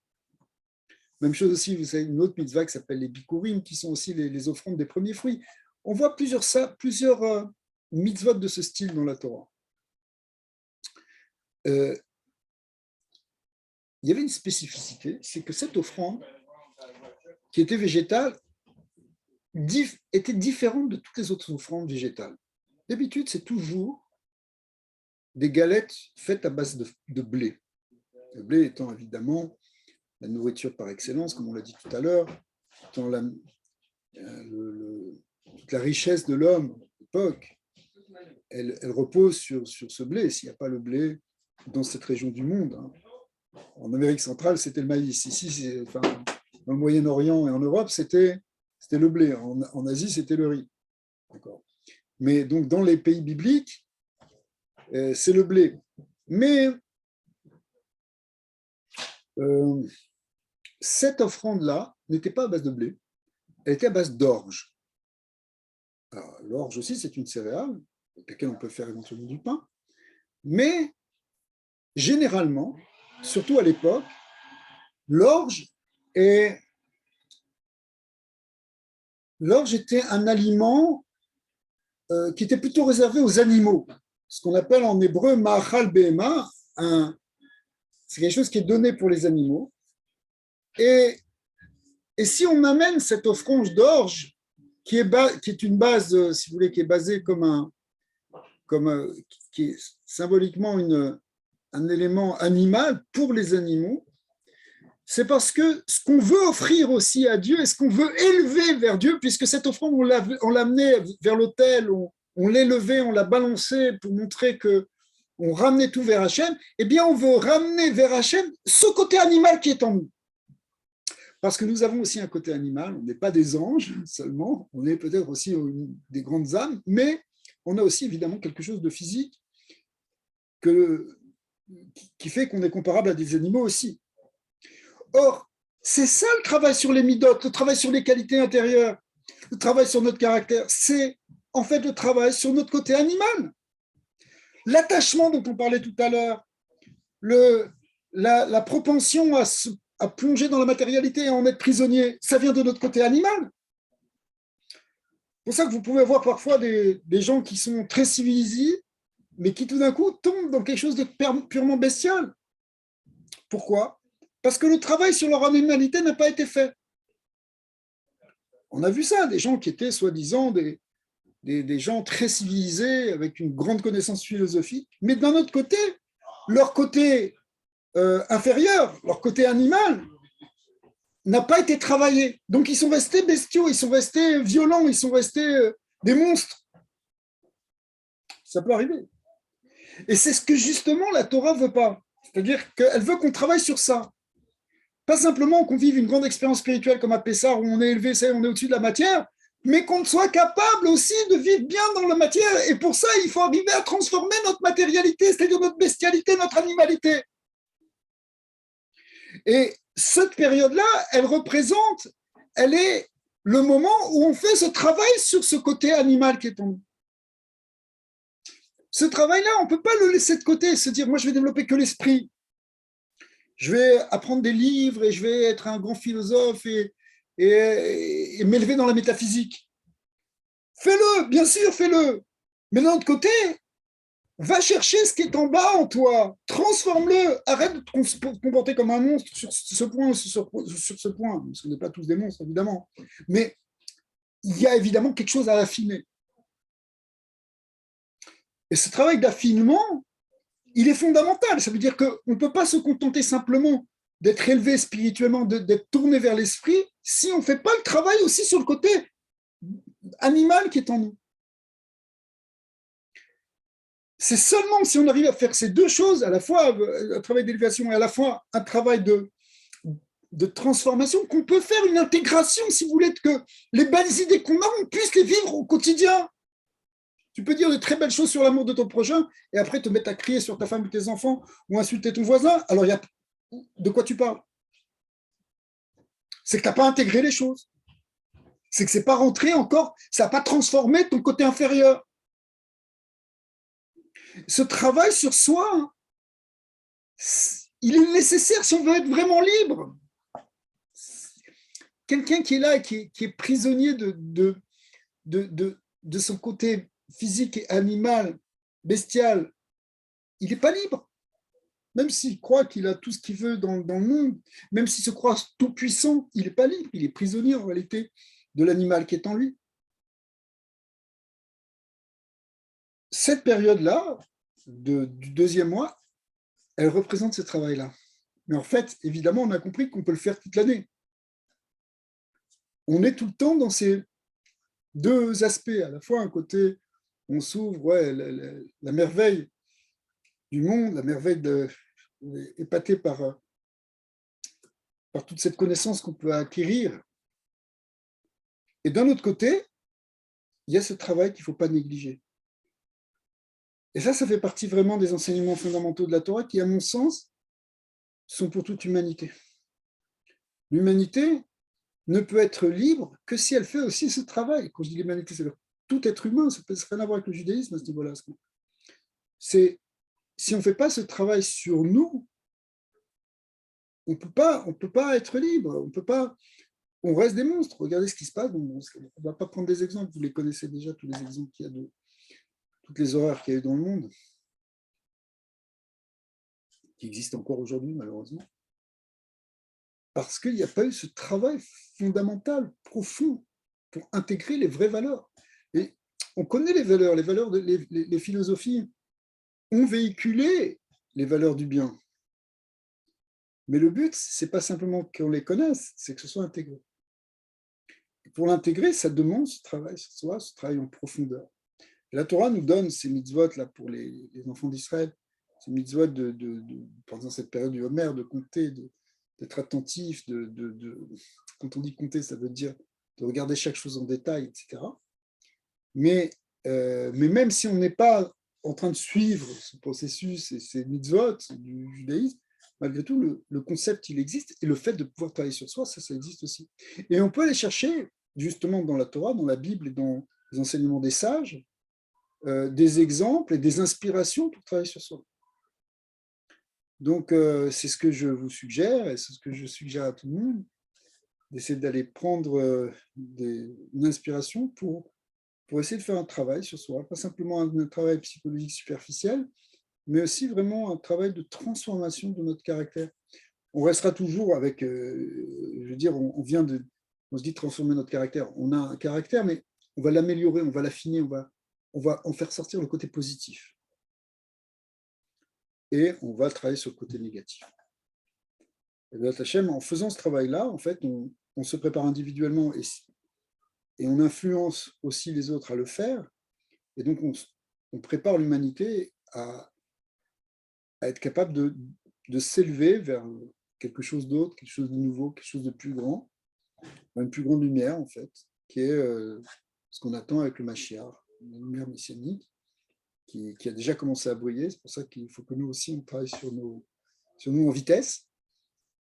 Même chose aussi, vous savez, une autre mitzvah qui s'appelle les bikurim, qui sont aussi les offrandes des premiers fruits. On voit plusieurs mitzvot de ce style dans la Torah. Il y avait une spécificité, c'est que cette offrande, qui était végétale, était différente de toutes les autres offrandes végétales. D'habitude, c'est toujours des galettes faites à base de blé. Le blé étant évidemment la nourriture par excellence, comme on l'a dit tout à l'heure, étant toute la richesse de l'homme à l'époque, elle repose sur ce blé. S'il n'y a pas le blé dans cette région du monde, hein. En Amérique centrale, c'était le maïs. Ici, dans le Moyen-Orient et en Europe, c'était le blé. En Asie, c'était le riz. D'accord. Mais donc, dans les pays bibliques, c'est le blé. Mais cette offrande-là n'était pas à base de blé, elle était à base d'orge. L'orge aussi, c'est une céréale, avec laquelle on peut faire éventuellement du pain, mais généralement, surtout à l'époque, l'orge était un aliment qui était plutôt réservé aux animaux, ce qu'on appelle en hébreu ma'achal behema, c'est quelque chose qui est donné pour les animaux. Et si on amène cette offrande d'orge, qui est une base, si vous voulez, qui est basée qui est symboliquement un élément animal pour les animaux, c'est parce que ce qu'on veut offrir aussi à Dieu et ce qu'on veut élever vers Dieu, puisque cette offrande, on l'a amenée vers l'autel, on l'élevait, on l'a balancée pour montrer qu'on ramenait tout vers Hachem, eh bien, on veut ramener vers Hachem ce côté animal qui est en nous. Parce que nous avons aussi un côté animal, on n'est pas des anges seulement, on est peut-être aussi des grandes âmes, mais on a aussi évidemment quelque chose de physique qui fait qu'on est comparable à des animaux aussi. Or, c'est ça le travail sur les midotes, le travail sur les qualités intérieures, le travail sur notre caractère, c'est en fait le travail sur notre côté animal. L'attachement dont on parlait tout à l'heure, la propension à plonger dans la matérialité et à en être prisonnier, ça vient de notre côté animal. C'est pour ça que vous pouvez voir parfois des gens qui sont très civilisés, mais qui tout d'un coup tombent dans quelque chose de purement bestial. Pourquoi ? Parce que le travail sur leur animalité n'a pas été fait. On a vu ça, des gens qui étaient soi-disant des gens très civilisés, avec une grande connaissance philosophique, mais d'un autre côté, leur côté inférieur, leur côté animal, n'a pas été travaillé. Donc ils sont restés bestiaux, ils sont restés violents, ils sont restés des monstres. Ça peut arriver. Et c'est ce que justement la Torah ne veut pas. C'est-à-dire qu'elle veut qu'on travaille sur ça. Pas simplement qu'on vive une grande expérience spirituelle comme à Pessah, où on est élevé, on est au-dessus de la matière, mais qu'on soit capable aussi de vivre bien dans la matière. Et pour ça, il faut arriver à transformer notre matérialité, c'est-à-dire notre bestialité, notre animalité. Et cette période-là, elle est le moment où on fait ce travail sur ce côté animal qui est en nous. Ce travail-là, on ne peut pas le laisser de côté, se dire, moi, je vais développer que l'esprit. Je vais apprendre des livres et je vais être un grand philosophe et m'élever dans la métaphysique. Fais-le, bien sûr, fais-le. Mais d'un autre côté, va chercher ce qui est en bas en toi. Transforme-le. Arrête de te comporter comme un monstre sur ce point, sur ce point. Parce qu'on n'est pas tous des monstres, évidemment. Mais il y a évidemment quelque chose à affiner. Et ce travail d'affinement, il est fondamental. Ça veut dire qu'on ne peut pas se contenter simplement d'être élevé spirituellement, d'être tourné vers l'esprit, si on ne fait pas le travail aussi sur le côté animal qui est en nous. C'est seulement si on arrive à faire ces deux choses, à la fois un travail d'élévation et à la fois un travail de transformation, qu'on peut faire une intégration, si vous voulez, que les belles idées qu'on a, on puisse les vivre au quotidien. Tu peux dire de très belles choses sur l'amour de ton prochain et après te mettre à crier sur ta femme ou tes enfants ou insulter ton voisin. Alors, de quoi tu parles? C'est que tu n'as pas intégré les choses. C'est que ce n'est pas rentré encore, ça n'a pas transformé ton côté inférieur. Ce travail sur soi, il est nécessaire si on veut être vraiment libre. Quelqu'un qui est là, qui est prisonnier de son côté physique et animal, bestial, il n'est pas libre. Même s'il croit qu'il a tout ce qu'il veut dans le monde, même s'il se croit tout puissant, il n'est pas libre, il est prisonnier en réalité de l'animal qui est en lui. Cette période-là, du deuxième mois, elle représente ce travail-là. Mais en fait, évidemment, on a compris qu'on peut le faire toute l'année. On est tout le temps dans ces deux aspects, à la fois un côté, on s'ouvre, ouais, la merveille du monde, la merveille épatée par toute cette connaissance qu'on peut acquérir. Et d'un autre côté, il y a ce travail qu'il ne faut pas négliger. Et ça fait partie vraiment des enseignements fondamentaux de la Torah qui, à mon sens, sont pour toute humanité. L'humanité ne peut être libre que si elle fait aussi ce travail. Quand je dis l'humanité, c'est tout être humain, ça n'a rien à voir avec le judaïsme à ce niveau-là. Si on ne fait pas ce travail sur nous, on ne peut pas être libre, on reste des monstres. Regardez ce qui se passe. On ne va pas prendre des exemples, vous les connaissez déjà, tous les exemples qu'il y a de toutes les horreurs qu'il y a eu dans le monde, qui existent encore aujourd'hui, malheureusement, parce qu'il n'y a pas eu ce travail fondamental, profond, pour intégrer les vraies valeurs. Et on connaît les valeurs, les philosophies ont véhiculé les valeurs du bien. Mais le but, ce n'est pas simplement qu'on les connaisse, c'est que ce soit intégré. Et pour l'intégrer, ça demande ce travail sur soi, ce travail en profondeur. Et la Torah nous donne ces mitzvot là, pour les enfants d'Israël, ces mitzvot pendant cette période du Homer, de compter, d'être attentif, quand on dit compter, ça veut dire de regarder chaque chose en détail, etc. Mais même si on n'est pas en train de suivre ce processus et ces mitzvot du judaïsme, malgré tout, le concept, il existe, et le fait de pouvoir travailler sur soi, ça existe aussi. Et on peut aller chercher, justement, dans la Torah, dans la Bible et dans les enseignements des sages, des exemples et des inspirations pour travailler sur soi. Donc, c'est ce que je vous suggère, et c'est ce que je suggère à tout le monde, d'essayer d'aller prendre une inspiration pour essayer de faire un travail sur soi, pas simplement un travail psychologique superficiel, mais aussi vraiment un travail de transformation de notre caractère. On restera toujours avec, je veux dire, on se dit transformer notre caractère. On a un caractère, mais on va l'améliorer, on va l'affiner, on va en faire sortir le côté positif. Et on va travailler sur le côté négatif. Et en faisant ce travail-là, en fait, on se prépare individuellement et on influence aussi les autres à le faire. Et donc, on prépare l'humanité à être capable de s'élever vers quelque chose d'autre, quelque chose de nouveau, quelque chose de plus grand, une plus grande lumière, en fait, qui est ce qu'on attend avec le Mashiach, une lumière messianique, qui a déjà commencé à briller. C'est pour ça qu'il faut que nous aussi, on travaille sur nous en vitesse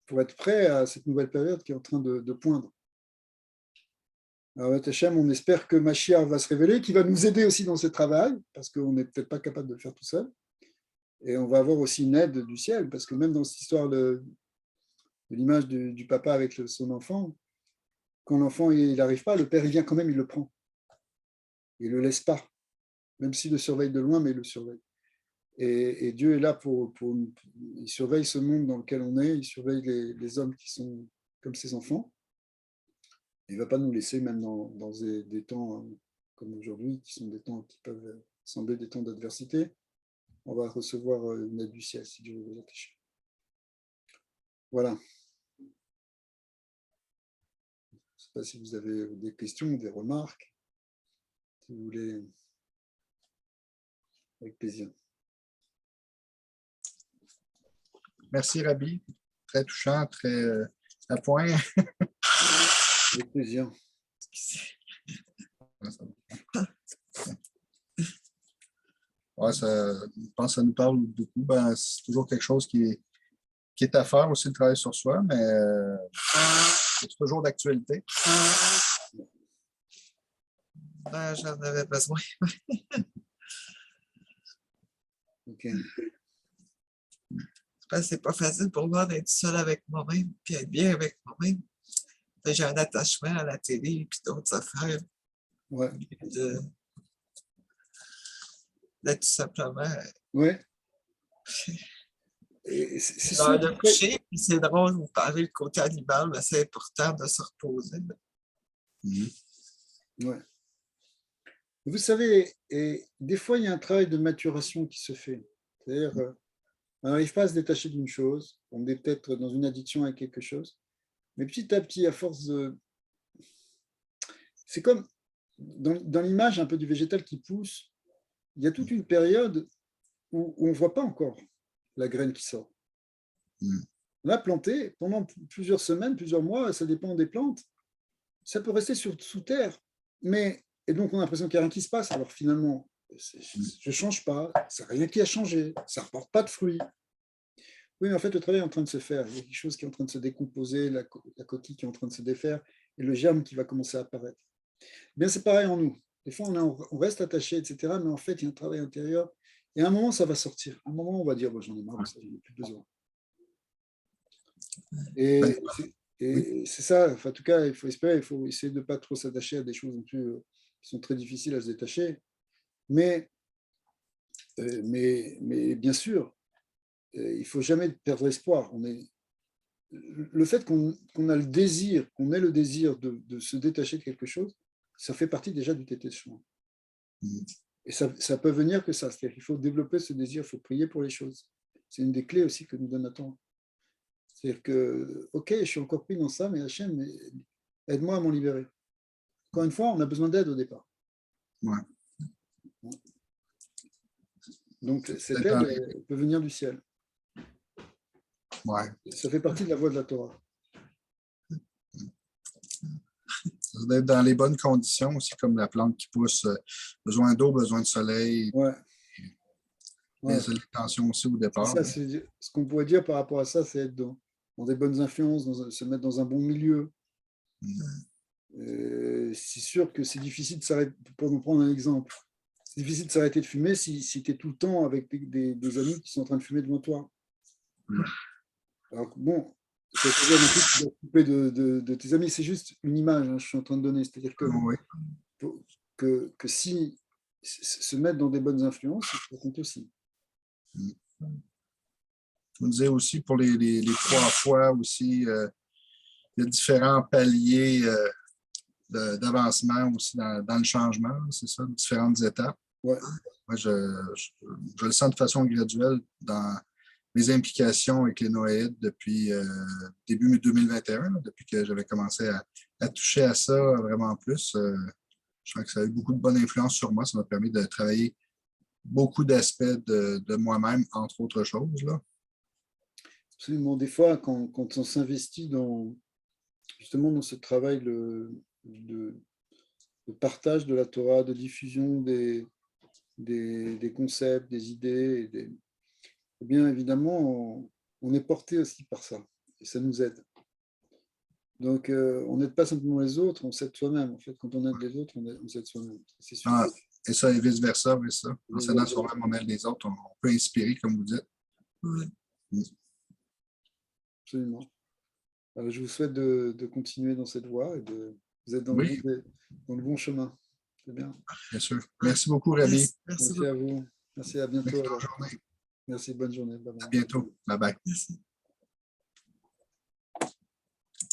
pour être prêt à cette nouvelle période qui est en train de poindre. Alors, Hachem, on espère que Mashiach va se révéler, qu'il va nous aider aussi dans ce travail, parce qu'on n'est peut-être pas capable de le faire tout seul. Et on va avoir aussi une aide du ciel, parce que même dans cette histoire de l'image du papa avec son enfant, quand l'enfant il n'arrive pas, le père il vient quand même, il le prend. Il ne le laisse pas, même s'il le surveille de loin, mais il le surveille. Et Dieu est là il surveille ce monde dans lequel on est, il surveille les hommes qui sont comme ses enfants. Il ne va pas nous laisser, même dans des temps comme aujourd'hui, qui sont des temps qui peuvent sembler des temps d'adversité. On va recevoir une aide du ciel, si Dieu veut l'attacher. Voilà. Je ne sais pas si vous avez des questions, des remarques. Si vous voulez, avec plaisir. Merci Rabbi, très touchant, très À point. Avec plaisir. Ouais, je pense que ça nous parle beaucoup. Ben, c'est toujours quelque chose qui est à faire aussi, le travail sur soi, mais c'est toujours d'actualité. Ben, j'en avais besoin. OK. C'est pas facile pour moi d'être seul avec moi-même, puis être bien avec moi-même. J'ai un attachement à la télé puis d'autres affaires. Ouais. D'être tout simplement. Ouais. C'est L'heure ça. de coucher, puis c'est drôle, vous parlez le côté animal, mais c'est important de se reposer. Ouais. Vous savez, et des fois, il y a un travail de maturation qui se fait. C'est-à-dire, on n'arrive pas à se détacher d'une chose, on est peut-être dans une addiction à quelque chose, mais petit à petit, à force de... C'est comme dans l'image un peu du végétal qui pousse, il y a toute une période où on ne voit pas encore la graine qui sort. On l'a planté pendant plusieurs semaines, plusieurs mois, ça dépend des plantes, ça peut rester sous terre, et donc on a l'impression qu'il n'y a rien qui se passe, alors finalement, je ne change pas, c'est rien qui a changé, ça ne rapporte pas de fruits. Oui, mais en fait, le travail est en train de se faire, il y a quelque chose qui est en train de se décomposer, la coquille qui est en train de se défaire, et le germe qui va commencer à apparaître. Bien, c'est pareil en nous. Des fois, on reste attaché, etc., mais en fait, il y a un travail intérieur, et à un moment, ça va sortir. À un moment, on va dire, bon, j'en ai marre de ça, j'en ai plus besoin. Et c'est ça, enfin, en tout cas, il faut espérer, il faut essayer de ne pas trop s'attacher à des choses non plus qui sont très difficiles à se détacher. Mais bien sûr, il ne faut jamais perdre espoir. Le fait qu'on a le désir, qu'on ait le désir de se détacher de quelque chose, ça fait partie déjà du tété de chemin. Et ça peut venir que ça. C'est-à-dire qu'il faut développer ce désir, il faut prier pour les choses. C'est une des clés aussi que nous donne Nathan. C'est-à-dire que, ok, je suis encore pris dans ça, mais Hachem, aide-moi à m'en libérer. Encore une fois, on a besoin d'aide au départ. Ouais. Donc, cette aide peut venir du ciel. Ouais. Ça fait partie de la voie de la Torah. D'être dans les bonnes conditions aussi, comme la plante qui pousse, besoin d'eau, besoin de soleil. Ouais. Ouais. Les tensions aussi au départ. Ça, ce qu'on pourrait dire par rapport à ça, c'est être dans des bonnes influences, se mettre dans un bon milieu. C'est sûr que c'est difficile de s'arrêter, pour nous prendre un exemple, c'est difficile de s'arrêter de fumer si tu es tout le temps avec des amis qui sont en train de fumer devant toi. Alors bon, ça veut dire non plus que tu dois t'occuper de tes amis, c'est juste une image, hein, je suis en train de donner. C'est-à-dire que si se mettre dans des bonnes influences, ça compte aussi. Je me disais aussi pour les 3 fois aussi, il y a différents paliers d'avancement aussi dans le changement, c'est ça, différentes étapes. Ouais. Moi, je le sens de façon graduelle dans mes implications avec les Noéides depuis début 2021, depuis que j'avais commencé à toucher à ça vraiment plus. Je crois que ça a eu beaucoup de bonne influence sur moi. Ça m'a permis de travailler beaucoup d'aspects de moi-même, entre autres choses. Là. Absolument. Des fois, quand on s'investit justement dans ce travail de partage de la Torah, de diffusion des concepts, des idées, eh bien évidemment, on est porté aussi par ça, et ça nous aide. Donc, on n'aide pas simplement les autres, on s'aide soi-même. En fait, quand on aide les autres, on s'aide soi-même. C'est sûr. Et ça, et vice-versa, oui, ça. En s'aidant soi-même, on aide les autres, on peut inspirer, comme vous dites. Absolument. Alors, je vous souhaite de continuer dans cette voie et vous êtes dans le bon chemin. C'est bien. Bien sûr. Merci beaucoup, Rabbi. Merci à vous. Merci, à bientôt. Bonne journée. Merci, bonne journée. À bientôt. Bye bye. Merci.